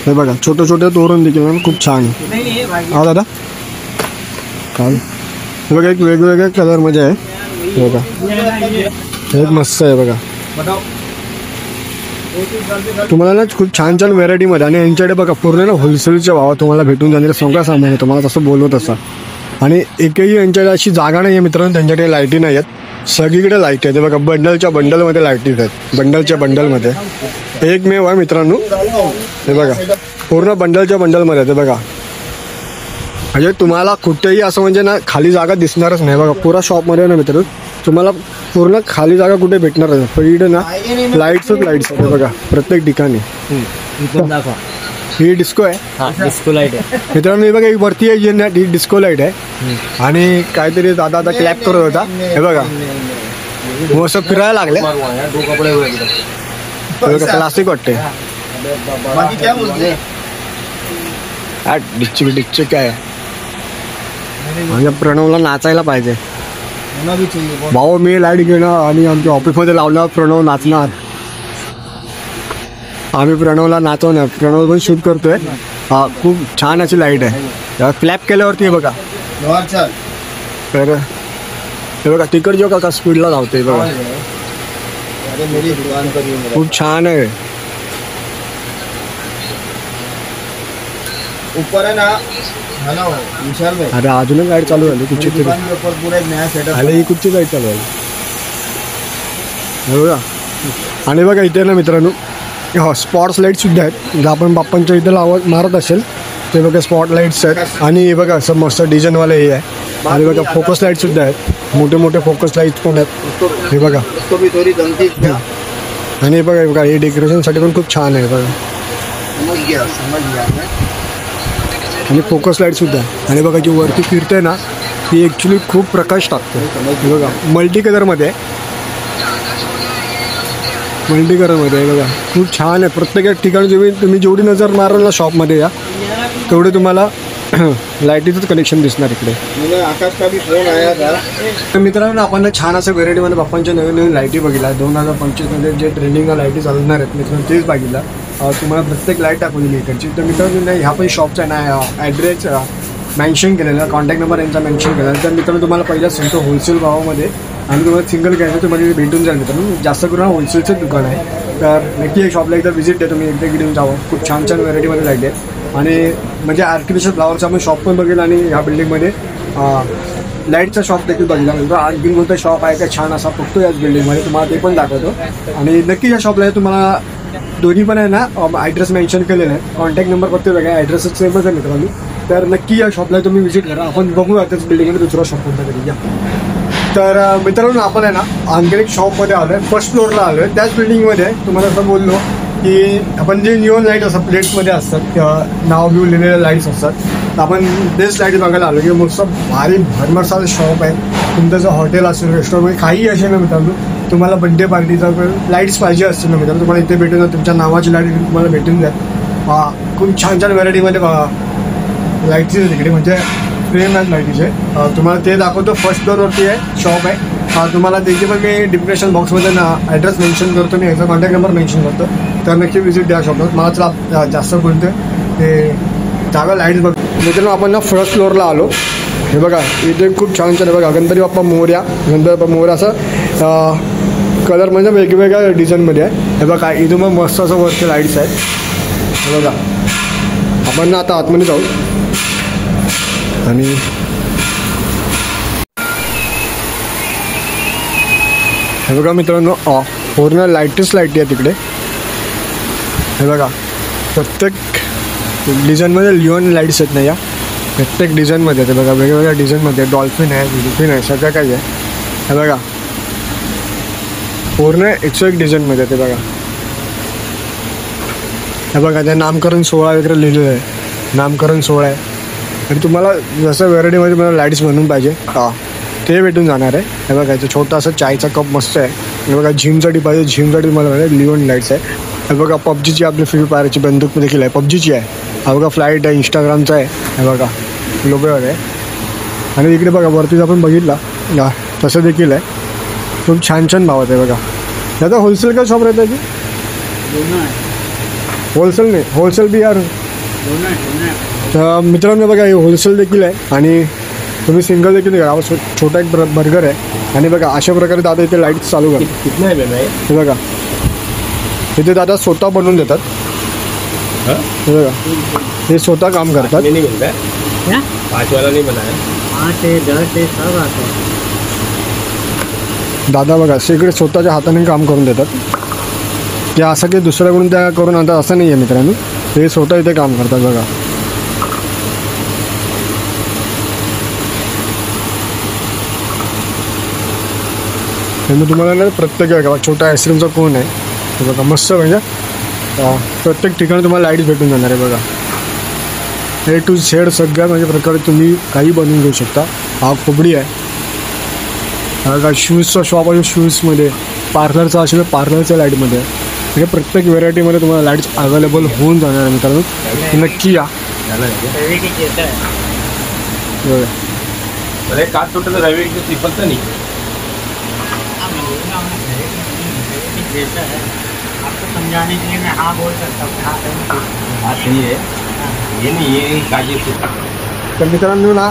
हे बघा छोटे तोरण देखील खूप छान आहे. हा दादा चाल हे बघा एक वेगवेगळ्या कलरमध्ये आहे. हे बघा हे मस्त आहे बघा. तुम्हाला ना खूप छान व्हेरायटीमध्ये आणि यांच्याकडे बघा पूर्ण ना होलसेलच्या भावात तुम्हाला भेटून जाणार सगळं सामान आहे. तुम्हाला तसं बोलवत असा आणि एकही यांच्याकडे अशी जागा नाही आहे मित्रांनो, त्यांच्याकडे लाईटी नाही आहेत, सगळीकडे लाईट आहेत. बघा बंडलच्या बंडलमध्ये लाईटी आहेत, बंडलच्या बंडलमध्ये एकमेव आहे मित्रांनो. हे बघा पूर्ण बंडलच्या बंडलमध्ये आहे. बघा म्हणजे तुम्हाला कुठेही असं म्हणजे ना खाली जागा दिसणारच नाही. बघा पुरा शॉपमध्ये ना मित्रांनो तुम्हाला पूर्ण खाली जागा कुठे भेटणारच नाही. फ्रीड ना लाईट्सच लाईट्स आहे बघा प्रत्येक ठिकाणी. ही डिस्को आहे, डिस्को लाईट आहे मित्रांनो. हे बघा ही वरती आहे ना, ही डिस्को लाईट आहे. आणि काहीतरी दादा आता क्लॅप करत होता. हे बघा मस्त फिरायला लागले. क्लासिक वाटते. डिच्चे काय म्हणजे प्रणवला नाचायला पाहिजे. भाऊ मी लाईट घेणार आणि आमच्या ऑफिसमध्ये लावणार, प्रणव नाचणार, आम्ही प्रणवला नाचवणार. प्रणव पण शूट करतोय. हा खूप छान अशी लाईट आहे. फ्लॅप केल्यावरती हे बघा तर हे बघा तिकड जो का स्पीडला धावते बघा, खूप छान आहे. ऊपर है ना, हेलो विशाल भाई. अरे अजूनच लाईट चालू झाली कुठची तरी. पूरा एक नया सेटअप अरे ही कुठची लाईट चालू झाली हे बघा. आणि बघा इथे ना मित्रांनो स्पॉट्स लाईट सुद्धा आहेत. जर आपण बाप्पांच्या इथे लावत मारत असेल ते बघा स्पॉट लाईट्स आहेत. आणि हे बघा असं मस्त डिझाईनवाले हे आहे. आणि बघा फोकस लाईट सुद्धा आहेत, मोठे मोठे फोकस लाईट्स पण आहेत. हे बघा आणि हे बघा हे डेकोरेशनसाठी पण खूप छान आहे बघा. आणि फोकस लाईट सुद्धा आहे. आणि बघा जी वरती फिरते ना ती ॲक्च्युली खूप प्रकाश टाकते. हे बघा मल्टी कलरमध्ये आहे, मल्टी कलरमध्ये आहे बघा, खूप छान आहे. प्रत्येक ठिकाणी तुम्ही जेवढी नजर माराल ना शॉपमध्ये या तेवढे तुम्हाला लाईटीचंच कनेक्शन दिसणार इकडे. आकाश का भी फोन आया था. तर मित्रांनो आपण छान असं व्हेरायटीमध्ये बाप्पांच्या नवीन नवीन लाईटी बघितल्या. 2025मध्ये जे ट्रेंडिंगला लाईटी चालणार आहेत मित्रांनो तेच बघितलं. तुम्हाला प्रत्येक लाईट दाखवलेली इकडची. तर मित्रांनो ह्या पण शॉपचा ना ॲड्रेस मेन्शन केलेला, कॉन्टॅक्ट नंबर यांचा मेन्शन केलेला. तर मित्रांनो तुम्हाला पहिला सांगतो होलसेल भावामध्ये आणि तुम्हाला सिंगल घ्यायचं तुम्हाला भेटून जाईल मित्रांनो. जास्त करून होलसेलचं दुकान आहे. तर नक्की एक शॉपला एकदा व्हिजिट द्या तुम्ही, एकदा घेऊन जावं. खूप छान छान व्हेरायटीमध्ये लाईट आहे. आणि म्हणजे आर्टिफिशियल फ्लावरचा आपण शॉप पण बघेल आणि ह्या बिल्डिंगमध्ये लाईटचा शॉप देखील बघितला. म्हणजे आणखीन कोणता शॉप आहे का छान असा फक्त याच बिल्डिंगमध्ये तुम्हाला ते पण दाखवतो. आणि नक्की या शॉपला तुम्हाला दोन्ही पण आहे ना ॲड्रेस मेन्शन केलेला आहे. कॉन्टॅक्ट नंबर फक्त वेगळा, ॲड्रेसच सेमच आहे मित्रांनो. तर नक्की या शॉपला तुम्ही व्हिजिट करा. आपण बघूया त्याच बिल्डिंगमध्ये दुसरा शॉप कोणता तरी या. तर मित्रांनो आपण आहे ना आणखी एक शॉपमध्ये आलो आहे, फर्स्ट फ्लोअरला आलो आहे. त्याच बिल्डिंगमध्ये तुम्हाला असं बोललो की आपण जे निऑन लाईट असतात प्लेट्समध्ये असतात किंवा नाव बिव लिहिलेले लाईट्स असतात, तर आपण तेच लाईट बघायला आलो की मस्त भारी भरमसाल शॉप आहे. तुमचं जर हॉटेल असेल रेस्टॉरंट काही असेल ना मित्रांनो, तुम्हाला बड्डे पार्टीचा लाईट्स पाहिजे असतील ना मित्रांनो तुम्हाला इथे भेटून जाईल. तुमच्या नावाची लाईट तुम्हाला भेटून जाईल. खूप छान छान व्हरायटीमध्ये लाईटची तिकडे म्हणजे फ्रेम आहेत लाईटीचे. तुम्हाला ते दाखवतो. फर्स्ट फ्लोअरवरती आहे शॉप आहे. तुम्हाला त्याची पण मी डिस्क्रिप्शन बॉक्समध्ये ना ॲड्रेस मेन्शन करतो, मी याचा कॉन्टॅक्ट नंबर मेन्शन करतो. तर नक्की व्हिजिट द्या शॉपला. मला चला जास्त बोलतो ते जागा लाईट्स बघ. मित्रांनो आपण ना फर्स्ट फ्लोअरला आलो. हे बघा इथे खूप छान छान आहे बघा. गणपती बाप्पा मोरया, गणपती बाप्पा मोरया असं कलर म्हणजे वेगवेगळ्या डिझाईनमध्ये आहे. हे बघा इथून मग मस्त असं वरचे लाईट्स आहेत. हे बघा आपण ना आता आतमध्ये जाऊ. आणि हे बघा मित्रांनो पूर्ण लाईटच लाईटी आहे तिकडे. हे बघा प्रत्येक डिझाईनमध्ये लिओन लाईट्स आहेत ना या प्रत्येक डिझाईनमध्ये. ते बघा वेगवेगळ्या डिझाईनमध्ये डॉल्फिन आहे, विल्फिन आहे, सगळं काही आहे. हे बघा पूर्ण 101 डिझाईनमध्ये. ते बघा हे बघा ते नामकरण सोहळा वगैरे लिहिलेलं आहे, नामकरण सोहळा आहे. आणि तुम्हाला जसं व्हेरायटीमध्ये मला लाईट्स बनवून पाहिजे ते भेटून जाणार आहे. हे बघा याचं छोटा असं चायचा कप मस्त आहे. हे बघा जिमसाठी पाहिजे, जिमसाठी मला लिओन लाईट्स आहे. हे बघा पबजीची आपली फ्री फायरची बंदूक देखील आहे, पबजीची आहे. हा बघा फ्लाईट आहे, इंस्टाग्रामचा आहे. हे बघा लोगोवर आहे. आणि इकडे बघा वरतीच आपण बघितला तसं देखील आहे. खूप छान छान भावात आहे बघा. दादा होलसेल का शॉप राहतं की होलसेल नाही, होलसेल बी यार. तर मित्रांनो बघा हे होलसेल देखील आहे आणि तुम्ही सिंगल देखील घ्या. छोटा एक बर्गर आहे. आणि बघा अशा प्रकारे दादा इथे लाईट चालू करतात. कितना है मैम? हे बघा इथे दादा स्वतः बनवून देतात. हे बघा हे स्वतः काम करतात. नहीं मिलता है, 5 वाला नहीं बना है. 5 है 10 है सब आता है। दादा बघा सगळे स्वतःच्या हाताने काम करून देतात. ते असं की दुसऱ्याकडून त्या करून आणतात असं नाही आहे मित्रांनो, ते स्वतः इथे काम करतात बघा. मी तुम्हाला ना प्रत्येक बघा छोटा आईस्क्रीमचा कोण आहे हे बघा मस्त, म्हणजे प्रत्येक ठिकाणी तुम्हाला लाईट भेटून जाणार आहे बघा. A to Z सगळ्या म्हणजे प्रकारे तुम्ही काही बनवून घेऊ शकता. हा खोबडी आहे बघा. शूजचा शॉप आहे, शूजमध्ये पार्लरचा असेल तर पार्लरच्या लाईटमध्ये म्हणजे प्रत्येक व्हेरायटीमध्ये तुम्हाला लाईट्स अवेलेबल होऊन जाणार आहे मित्रांनो. नक्की या. अरे काच टोटल रवी सिपलता नहीं आपको समझाने के लिए मैं हाँ बोल सकता हूँ, हाँ कहीं बात नहीं है ये नहीं ये काजी तर मित्रांनो ना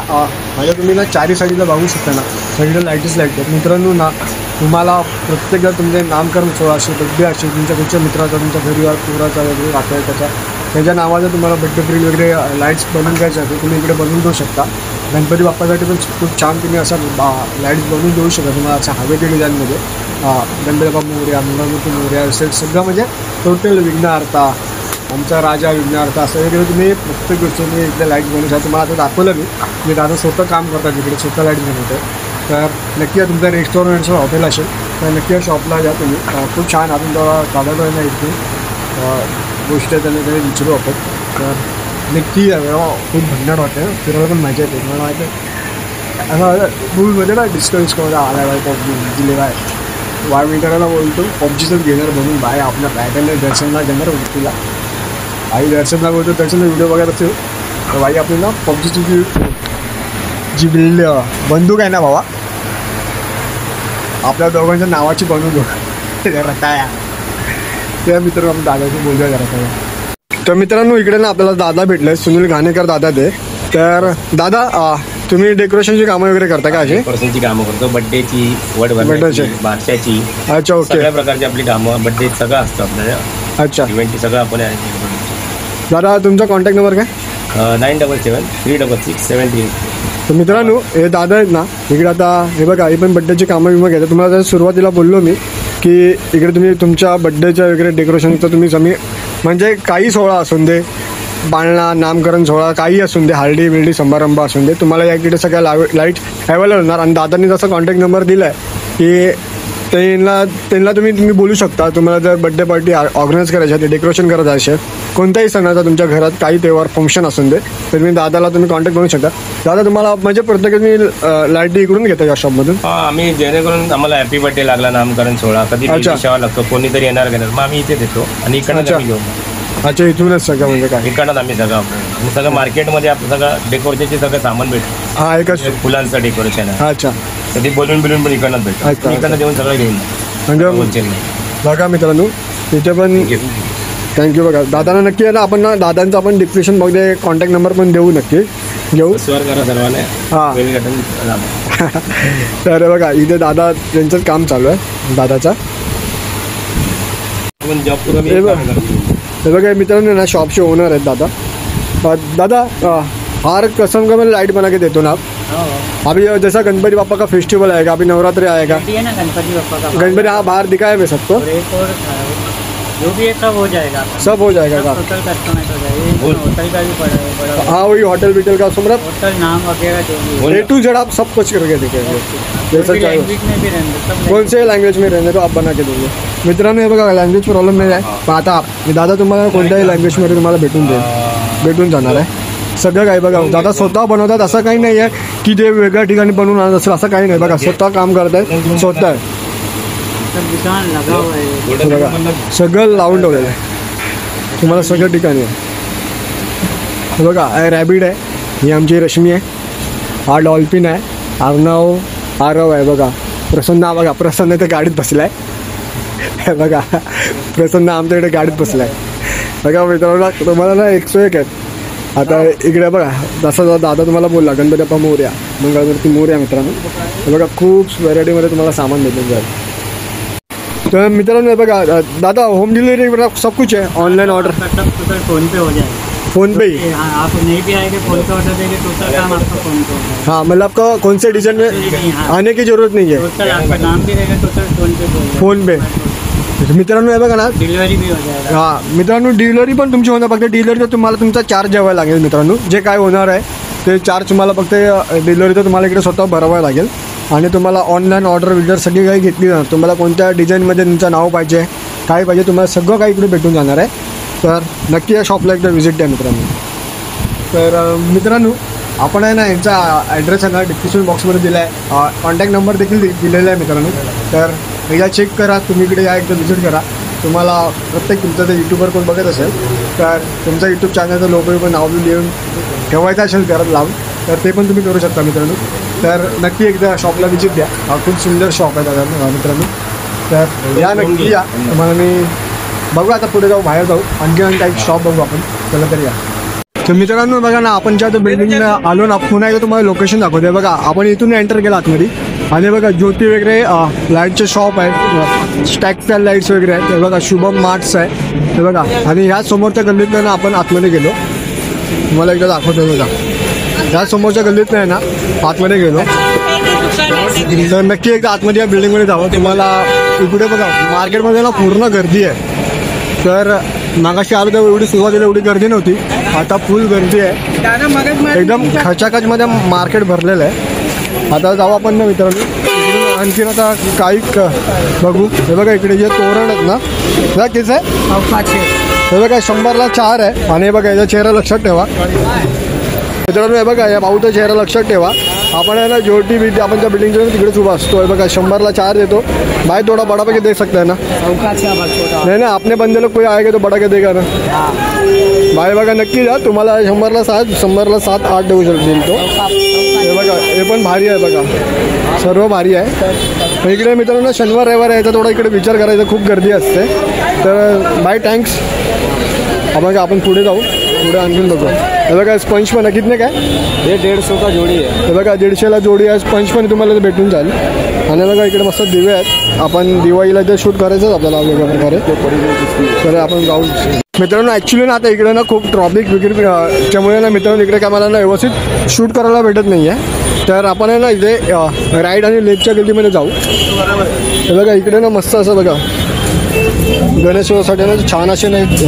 माझ्या तुम्ही ना चारी साईडला बघू शकता ना, सगळीकडे लाईटच लाईट आहेत मित्रांनो. ना तुम्हाला प्रत्येकदा तुमचे नामकरण सोहळा असेल, बड्डे असेल, तुमच्या घरच्या मित्राचा, तुमच्या घरी पुराचा वगैरे नातेवाईकाचा त्याच्या नावाचा तुम्हाला बड्डे प्रिंट वगैरे लाईट्स बनवून घ्यायचे असेल तुम्ही इकडे बनवून देऊ शकता. गणपती बाप्पासाठी पण खूप छान तुम्ही असा लाईट्स बनवून देऊ शकता. तुम्हाला अशा हवे ते डिझाईनमध्ये गणपती बाप्पा मोरया, मंगळमूर्ती मोरया असेल सगळं म्हणजे टोटल विघ्नहर्ता, आमचा राजा विघ्नहर्ता असं वगैरे तुम्ही प्रत्येक गोष्ट तुम्ही इकडे लाईट बनवू शकता. तुम्हाला आता दाखवलं मी दादा स्वतः काम करतात इकडे, स्वतः लाईट बनवतो. तर नक्की तुमचं रेस्टॉरंटचं हॉटेल असेल तर नक्की या शॉपला जा तुम्ही. खूप छान आपण दादा ना इथे गोष्ट त्यांना विचारू आपण. तर नक्की खूप भन्नाट वाटतं, फिरायला पण मजा येते. मला माहिती आहे असं मूवीमध्ये ना डिस्को आला आहे पबजी दिलेला आहे. वाय मी करायला बोलतो पबजीचंच घेणार बनून बाय आपल्या बॅटरला दर्शनला घेणार तिला आई दर्शनला बोलतो. दर्शनचा व्हिडिओ बघत असेल तर बाई आपल्याला पबजीची जी बिल्ड बंदूक आहे ना बाबा आपल्या दोघांच्या नावाची बनवून रताया त्या मित्र आपण दादाशी बोलूया जरा. तर मित्रांनो इकडे ना आपल्याला दादा भेटले, सुनील घाणेकर दादा ते. तर दादा तुम्ही डेकोरेशनची कामं वगैरे करता का? अशी डेकोरेशनची कामं करतो, बड्डेची, वड बड्डेची. बारशाची. अच्छा ओके. सगळ्या प्रकारची आपली कामं बड्डे सगळं असतं आपल्याला. अच्छा इव्हेंटची सगळं आपण दादा तुमचा कॉन्टॅक्ट नंबर काय? 97736673. तर मित्रांनो हे दादा आहेत ना इकडे. आता हे बघा हे पण बड्डेची कामं विमा घेतात. तुम्हाला जर सुरुवातीला बोललो मी की इकडे तुम्ही तुमच्या बड्डेच्या वगैरे डेकोरेशनचं तुम्ही म्हणजे काही सोहळा असून दे, बाळणा, नामकरण सोहळा काही असून दे, हळदी बिल्डी समारंभ असून दे, तुम्हाला या इकडे सगळ्या लाईट अवेलेबल होणार. आणि दादांनी जसा कॉन्टॅक्ट नंबर दिला आहे की त्यांना तुम्ही बोलू शकता. तुम्हाला जर बड्डे पार्टी ऑर्गनाईज करायची आहे, डेकोरेशन करायचं असेल, कोणत्याही सणाचा तुमच्या घरात काही तेव्हार फंक्शन असून दे तर तुम्ही दादाला तुम्ही कॉन्टॅक्ट करू शकता. दादा तुम्हाला म्हणजे प्रत्येक तुम्ही लाईटी इकडून घेता या शॉपमधून? आम्ही जेणेकरून आम्हाला हॅपी बर्थडे लागला, नामकरण सोहळा, कधी शेवा लागतो, कोणीतरी येणार घेणार, मग आम्ही इथे देतो आणि इकडनं आम्ही घेऊन. अच्छा इथूनच सगळं म्हणजे काय इकडनं आम्ही सगळं आणि सगळं मार्केटमध्ये आपलं सगळं डेकोरेशनचे सगळं सामान भेटतं. हा एकच फुलांचं डेकोरेशन आहे. अच्छा कधी बोलून पण इकडनं भेटतं, इकडनं देऊन सगळं घेऊन म्हणजे बघा मित्रांनो तिथे पण थँक्यू. बघा दादांना नक्की आहे ना आपण ना दादांचा आपण डिस्क्रिप्शनमध्ये कॉन्टॅक्ट नंबर पण देऊ, नक्की घेऊ. स्वर करा सर्वांना. हां तर बघा इथे दादा त्यांचंच काम चालू आहे दादाचा. हे बघा मित्रांनो ना शॉपचे ओनर आहेत दादा. दादा हर कसम का मैं लाइट बना के देता हूँ ना आप. अभी जैसा गणपति बापा का फेस्टिवल आएगा, अभी नवरात्रि आएगा, गणपति बापा का गणपति हाँ बाहर दिखाया मैं सबको, जो भी है सब हो जाएगा. सब हो जाएगा का होटल कस्टमाइज हो जाएगा, होटल का भी बड़ा. हाँ वही होटल बिटल का मतलब होटल नाम वगैरह जो भी A to Z आप सब कुछ करके देखेंगे. जैसा चाहिए लैंग्वेज में भी रहने सब कौन से लँग्वेज में रहने तो आप बना के देंगे. मित्रांनो हे बघा लँग्वेज प्रॉब्लेम नाही आहे. पण आता दादा तुम्हाला कोणत्याही लँग्वेजमध्ये तुम्हाला भेटून जाणार आहे सगळं काही. बघा दादा स्वतः बनवतात, असं काही नाही आहे की ते वेगळ्या ठिकाणी बनवून आणत असेल, असं काही नाही. बघा स्वतः काम करत आहेत, स्वतः दुकान लगा हुआ है. बघा सगळं लावून ठेवलेलं आहे तुम्हाला सगळ्या ठिकाणी. बघा रॅबिड आहे, ही आमची रश्मी आहे, हा डॉल्फिन आहे, आरव आहे. बघा प्रसन्न, बघा प्रसन्न इथे गाडीत बसला आहे. बघा प्रसन्न आमच्याकडे गाडीत बसला आहे. बघा मित्रांनो तुम्हाला ना 101 आहेत. आता इकडे बघा जसा दादा तुम्हाला बोलला गणपती बाप्पा मोरया, मंगळमूर्ती मोरया मित्रांनो. बघा खूप व्हरायटीमध्ये तुम्हाला सामान भेटून जाईल. तो मित्रांनो बघा दादा होम डिलीवरी सब कुछ है, ऑनलाइन ऑर्डर सब फ़ोन पे हो जाएगा. फोन पे ही? हाँ, आप नहीं भी आएंगे फोन पे ऑर्डर देंगे टोटल काम आपका फोन पे होगा। हाँ मतलब आपको कौन से डिजाइन में आने की जरूरत नहीं है, टोटल आपका नाम भी रहेगा टोटल फोन पे होगा। फोन पे। मित्रांनो हे बघा ना, डिलिव्हरी भी हो जाएगा। हां मित्रांनो डिलिव्हरी पण तुमची होणार, फक्त डिलिव्हरीचा तुम्हाला तुमचा चार्ज द्यावा लागेल मित्रांनो. जे काय होणार आहे ते चार्ज तुम्हाला फक्त डिलिव्हरीचं तुम्हाला इकडे स्वतः भरावं लागेल. आणि तुम्हाला ऑनलाईन ऑर्डर विल्डरसाठी काही घेतली जाणार, तुम्हाला कोणत्या डिझाईनमध्ये तुमचं नाव पाहिजे काय पाहिजे तुम्हाला सगळं काही इकडे भेटून जाणार आहे. तर नक्की या शॉपला एकदा व्हिजिट द्या मित्रांनो. तर मित्रांनो आपण आहे ना यांचा ॲड्रेस आहे ना डिस्क्रिप्शन बॉक्समध्ये दिला आहे, कॉन्टॅक्ट नंबर देखील दिलेला आहे मित्रांनो. तर एकदा चेक करा, तुम्ही इकडे या एकदा व्हिजिट करा. तुम्हाला प्रत्येक तुमचं ते यूट्यूबवर कोण बघत असेल तर तुमचा यूट्यूब चॅनलचं लोगो पण नाव लिहून ठेवायचं असेल घरात लावून तर ते पण तुम्ही करू शकता मित्रांनो. तर नक्की एकदा शॉपला व्हिजिट द्या, खूप सुंदर शॉप आहे दादा मित्रांनो. तर या नक्की या, तुम्हाला मी बघू आता पुढे जाऊ, बाहेर जाऊ, आणखी काही शॉप बघू आपण. चला तर या. तर मित्रांनो बघा ना, आपण ज्या बिल्डिंगला आलो ना, पुन्हा एकदा तुम्हाला लोकेशन दाखवते. बघा आपण इथून एंटर केला आतमध्ये आणि बघा ज्योती वगैरे लाईटचे शॉप आहेत, स्टॅकफॅल लाईट्स वगैरे आहेत. हे बघा शुभम मार्ट्स आहे हे बघा. आणि ह्या समोरच्या गल्लीतनं ना आपण आतमध्ये गेलो, तुम्हाला एकदा दाखवतो. बघा ह्या समोरच्या गल्लीत नाही ना आतमध्ये गेलो तर नक्की एकदा आतमध्ये या बिल्डिंगमध्ये जावं. तुम्हाला इकडे बघा मार्केटमध्ये ना पूर्ण गर्दी आहे. तर मागाशी आलो तेव्हा एवढी सुरुवातीला एवढी गर्दी नव्हती, आता फुल गर्दी आहे, एकदम खचाखचमध्ये मार्केट भरलेलं आहे. आता जाऊ आपण ना मित्रांनो आणखीन आता काही बघू. हे बघा इकडे जे तोरण आहेत ना बघा किती आहे, हे बघा 100ला 4 आहे. आणि हे बघा याचा चेहरा लक्षात ठेवा मित्रांनो. हे बघा या भाऊचा चेहरा लक्षात ठेवा. आपण आहे ना ज्योती बिल्डिंग आपण त्या बिल्डिंगच्या तिकडेच उभा असतो. हे बघा 100ला 4 देतो. भाई थोड़ा बड़ा पैके दे सकता है ना? नहीं ना, अपने बंदे लोग कोई आएगा तो बड़ा के देगा ना भाई. बघा नक्की जा, तुम्हाला 100ला 7 100ला 7 8 देऊ शकतील तो. हे बघा हे पण भारी आहे बघा, सर्व भारी आहे. इकडे मित्रांनो शनिवार रविवार यायचा थोडा इकडे विचार करायचा, खूप गर्दी असते. तर बाय थँक्स. बघा आपण पुढे जाऊ, पुढे आणखीन बघू. हे बघा स्पंज पण आहे, कितने काय ये 150 का जोड़ी है. हे बघा 150ला जोडी आहे. स्पंज पण तुम्हाला भेटून जाईल. आणि बघा इकडे मस्त दिवे आहेत, आपण दिवाळीला ते शूट करायचंच आपल्याला वेगळ्या प्रकारे. तर आपण जाऊ मित्रांनो. ॲक्च्युली ना आता इकडे ना खूप ट्रॉफिक वगैरे त्यामुळे ना मित्रांनो इकडे काय मला ना व्यवस्थित शूट करायला भेटत नाही आहे. तर आपण आहे ना इथे राईट आणि लेफ्टच्या गल्लीमध्ये जाऊ. हे बघा इकडे ना मस्त असं बघा गणेशोत्सवासाठी ना छान असे नाही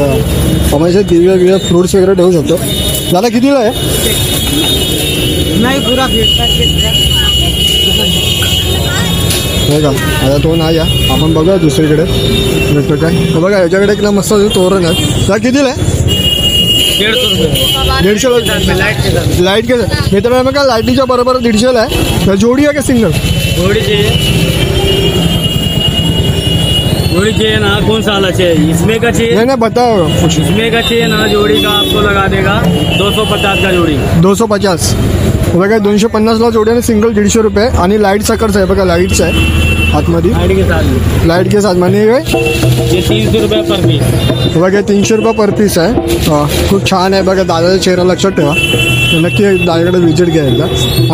आम्हाला दिवे बिवे फ्रुट्स वगैरे ठेवू शकतो. दादा कितीला आहे? नाही पुरा नाही का आता तो नाही आहे, आपण बघा दुसरीकडे भेटतो काय. बघा याच्याकडे एक ना मस्त तोरण आहे. दादा कितीला आहे? 150 लाईट के मित्रांनो बघा लाईटीच्या बरोबर 150ला आहे. जोडी आहे का सिंगल? जोड़ी चाहिए ना, कौन सा वाला चाहिए? इसमें का चाहिए? नहीं बताओ कुछ. इसमें का चाहिए ना, जोड़ी का आपको लगा देगा 250 का जोड़ी. 250 बघा 250ला जोडी आणि सिंगल 150 रुपये. आणि लाईट सकरचं आहे बघा, लाईटचं आहे आतमध्ये, लाइट के साथ. लाईट के साथ म्हणजे ये 300 रुपये पर पीस. बघा 300 रुपये पर पीस आहे. खूप छान आहे बघा. दादाचा चेहरा लक्षात ठेवा, नक्की दादाकडे व्हिजिट घ्या एकदा.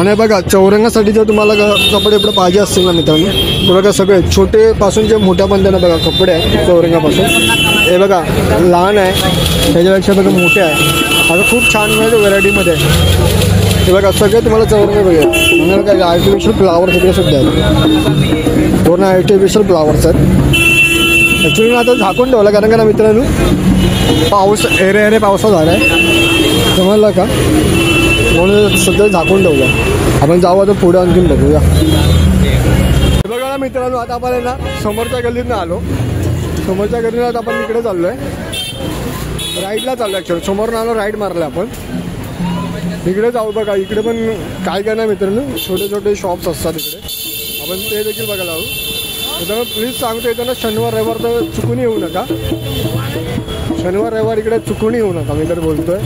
आणि बघा चौरंगासाठी जर तुम्हाला कपडे एवढे पाहिजे असतील ना मित्रांनो, तर बघा सगळे छोटे पासून जे मोठ्यापर्यंत ना बघा कपडे आहे चौरंगापासून. हे बघा लहान आहे, त्याच्यापेक्षा बघा मोठे आहे. आता खूप छान मिळते व्हरायटीमध्ये. हे बघा सगळे तुम्हाला चौरंग बघा. आणि बघा आर्टिफिशियल फ्लावर्स वगैरे सुद्धा आहेत, पूर्ण आर्टिफिशियल फ्लावर्स आहेत. ॲक्च्युली मी आता झाकून ठेवला कारण का ना मित्रांनो पाऊस एरे पावसा झाला आहे समजलं का, म्हणून सध्या झाकून ठेवलं. आपण जाऊ आता पुढे आणखीन बघूया. बघा ना मित्रांनो आता आपण ना समोरच्या गल्लीतनं आलो. समोरच्या गल्लीनं आता आपण इकडे चाललो आहे, राईटला चाललो. ॲक्च्युअली समोरून आलो, राईट मारलं आपण. इकडे जाऊ बघा, इकडे पण काय काय नाही मित्रांनो छोटे छोटे शॉप्स असतात इकडे, आपण ते देखील बघायला हवं. त्याच्यामुळे प्लीज सांगतो येताना शनिवार रविवार तर चुकून येऊ नका. शनिवार रविवार इकडे चुकून येऊ नका मी तर बोलतोय.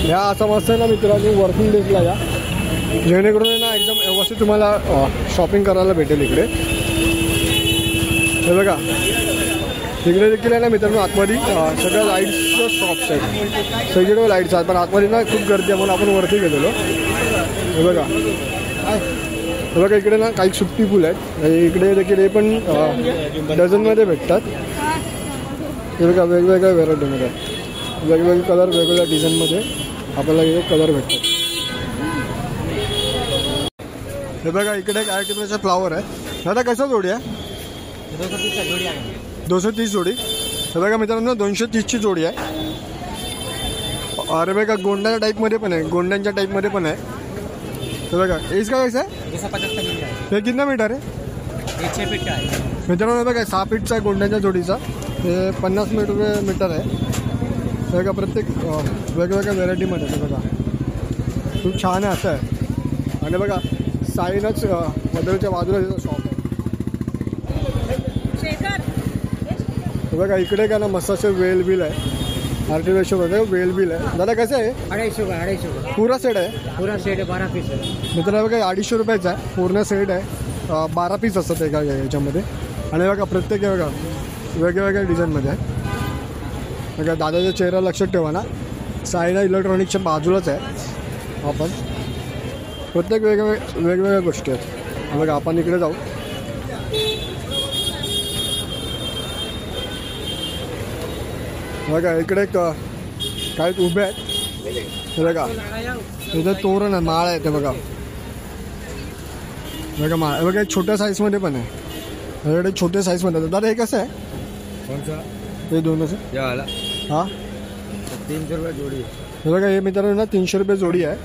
ह्या असं मस्त ना मित्रांनो वर्किंग डेजला या, जेणेकरून ना एकदम व्यवस्थित तुम्हाला शॉपिंग करायला भेटेल इकडे. हे बघा तिकडे देखील आहे ना मित्रांनो आतमध्ये सगळ्या लाईट्सचं शॉप्स आहेत, सगळीकडे लाईट्स आहेत. पण आतमध्ये ना खूप गर्दी आहे म्हणून आपण वरती गेलेलो. हे बघा हे बघा इकडे ना काही सुट्टी फुलं आहेत, इकडे देखील हे पण डझनमध्ये भेटतात. हे बघा वेगवेगळ्या व्हेरायटीमध्ये. वेगवेगळे कलर वेगवेगळ्या डिझाईनमध्ये आपल्याला हे कलर भेटतात. हे बघा इकडे एक आर्टिफिशियल फ्लावर आहे. दादा कसं जोडी आहे? 230 जोडी. हे बघा मित्रांनो 230ची जोडी आहे. अरे बघा गोंड्याच्या टाईपमध्ये पण आहे, गोंड्यांच्या टाईपमध्ये पण आहे. हे बघा एज काय कसं आहे? 275 मीटर आहे. हे कितना मीटर आहे? 106 फीट का आहे. मित्रांनो हे बघा 6 फीटचा आहे गोंड्यांच्या जोडीचा. हे 50 मीटर आहे. हे बघा प्रत्येक वेगवेगळ्या व्हेरायटीमध्ये आहे. बघा खूप छान आहे असं आहे. आणि बघा साईनच मदरच्या बाजूला शॉप आहे. हे बघा इकडे का ना मस्त असे वेल बिल आहे. आर्टिफिशियलमध्ये वेल बिल आहे. दादा कसं आहे? 250 का 250 पूरा सेट आहे. पूरा सेट आहे. 12 पीस आहे. मित्रांनो बघा 250 रुपयाचा आहे पूर्ण सेट आहे. 12 पीस असतात एका याच्यामध्ये. आणि बघा प्रत्येक बघा वेगवेगळ्या डिझाईनमध्ये आहे. बघा दादाचा चेहरा लक्षात ठेवा ना. साईना इलेक्ट्रॉनिक्सच्या बाजूलाच आहे आपण. प्रत्येक वेगवेगळ्या गोष्टी आहेत. बघा आपण इकडे जाऊ. बघा इकडे काही उभे आहेत. हे बघा इथं तोरण आहे, माळ आहे ते बघा. बघा माळ बघा छोट्या साईजमध्ये पण आहे. माझ्याकडे छोट्या साईजमध्ये. दादा हे कसं आहे? कोणसा? हे दोनच या वाला हां 300 रुपये जोडी. हे बघा हे मित्रांनो ना 300 रुपये जोडी आहे.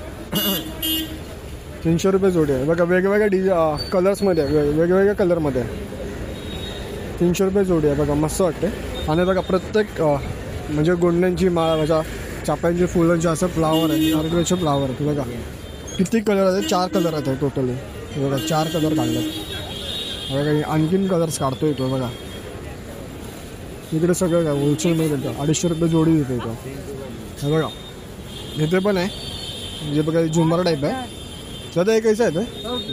300 रुपये जोडी आहे. बघा वेगवेगळ्या कलर्समध्ये आहे, वेगवेगळ्या कलरमध्ये आहे. 300 रुपये जोडी आहे. बघा मस्त वाटते. आणि बघा प्रत्येक म्हणजे गोंड्यांची माळ माझ्या चाप्यांची फुलांची असं फ्लावर आहे. आर्टिफिशियल फ्लावर आहे. बघा किती कलर आहेत? 4 कलर आहेत टोटली. बघा 4 कलर काढलेत. बघा आणखीन कलर्स काढतो येतो. बघा इकडे सगळं काय होलसेलमध्ये भेटतं. 250 रुपये जोडी देतो इथं. हे बघा इथे पण आहे. म्हणजे बघा झुंबर टाईप आहे. दादा हे कसं आहे ते?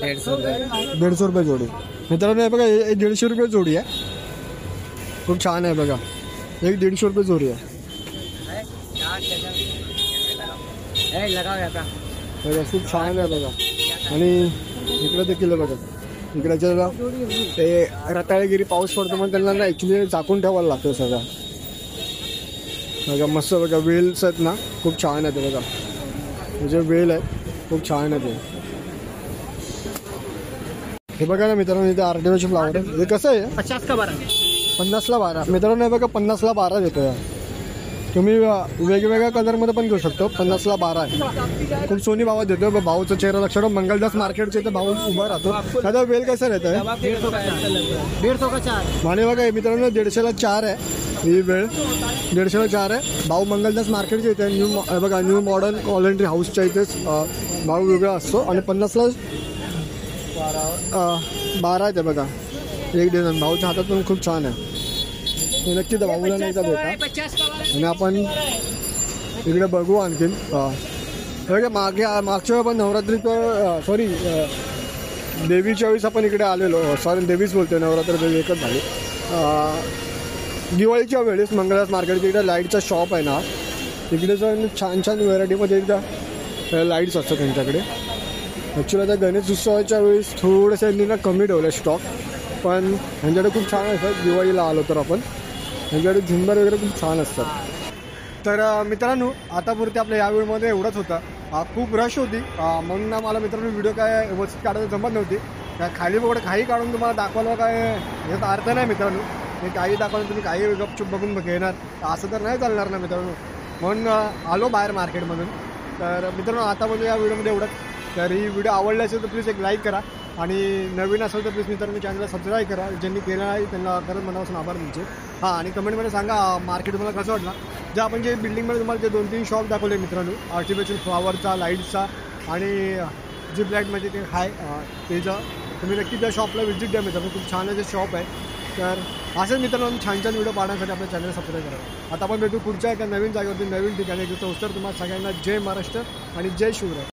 150 रुपये जोडी. मित्रांनो हे बघा हे 150 रुपये जोडी आहे. खूप छान आहे. बघा 150 रुपये जोडी आहे. बघा खूप छान आहे. बघा आणि इकडे देखील बघा इकडेच्या ते रताळगिरी पाऊस पडतो मग त्यांना ना ॲक्च्युली झाकून ठेवायला लागतं सगळं. बघा मस्त. बघा वेल्स आहेत ना खूप छान आहेत. बघा म्हणजे वेल आहेत खूप छान आहे ते. हे बघा ना मित्रांनो इथे आर्टिफिशियल फ्लावर आहे. हे कसं आहे? 50 का 12. 50ला 12. मित्रांनो हे बघा 50ला 12 देतो. तुम्ही वेगवेगळ्या कलरमध्ये पण घेऊ शकतो. 50ला 12 आहे. खूप सोनी भावात देतो. भाऊचा चेहरा लक्षात. मंगलदास मार्केटच्या इथे भाऊ उभा राहतो. दादा वेल कसं राहतं आहे? 150 का 4. आणि बघा मित्रांनो 150ला 4 आहे. ही वेळ 150ला 4 आहे. भाऊ मंगलदास मार्केटच्या इथे न्यू बघा न्यू मॉडर्न कॉलेंट्री हाऊसच्या इथेच भाऊ वेगळा असतो. आणि 50ला 12 आहे ते. बघा एक डिझाईन भाऊच्या हातात पण खूप छान आहे. हे नक्की तर भाऊला नाही का भेटा. आणि आपण इकडे बघू आणखीन. बघा मागच्या पण नवरात्रीचं सॉरी देवीच्या वेळेस आपण इकडे आलेलो. सॉरी देवीच बोलतो, नवरात्र देवी एकच झाली. दिवाळीच्या वेळेस मंगळदास मार्केटच्या इकडे लाईटचा शॉप आहे ना. तिकडे जर छान छान व्हेरायटीमध्ये एकदा लाईट्स असतात त्यांच्याकडे. ॲक्च्युली आता गणेश उत्सवाच्या वेळेस थोडंसं यांनी ना कमी ठेवलं स्टॉक. पण ह्यांच्याकडे खूप छान असतात. दिवाळीला आलो तर आपण ह्यांच्याकडे झुंबर वगैरे खूप छान असतात. तर मित्रांनो आतापुरते आपल्या या व्हिडिओमध्ये एवढंच होतं. खूप रश होती म्हणून ना मला मित्रांनो व्हिडिओ काय व्यवस्थित काढायला जमत नव्हती. काय खाली वगैरे काही काढून तुम्हाला दाखवायला काय याचा अर्थ नाही मित्रांनो. हे काही दाखवून तुम्ही काही गपचूप बघून घेणार असं तर नाही चालणार ना मित्रांनो. म्हणून आलो बाहेर मार्केटमधून. तर मित्रांनो आता म्हणजे या व्हिडिओमध्ये एवढंच. तर ही व्हिडिओ आवडली असेल तर प्लीज एक लाईक करा. आणि नवीन असेल तर प्लीज मित्रांनो चॅनलला सबस्क्राईब करा. ज्यांनी केलं नाही त्यांना खरंच मनापासून आभार तुमचे. हां आणि कमेंटमध्ये सांगा मार्केट तुम्हाला कसं वाटलं. जे आपण जे बिल्डिंगमध्ये तुम्हाला जे 2-3 शॉप दाखवले मित्रांनो आर्टिफिशियल फ्लॉवरचा, लाईटचा आणि जी ब्लॅकमध्ये ते हाय त्याचं तुम्ही नक्की त्या शॉपला व्हिजिट द्या मित्रांनो. खूप छान आहे जे शॉप आहे. तर असेच मित्रांनो छान छान व्हिडिओ पाहण्यासाठी आपल्या चॅनलला सबस्क्राईब करा. आता आपण भेटू पुढच्या एका नवीन जागेवरती नवीन ठिकाणी. तर तुम्हाला सगळ्यांना जय महाराष्ट्र आणि जय शिवराय.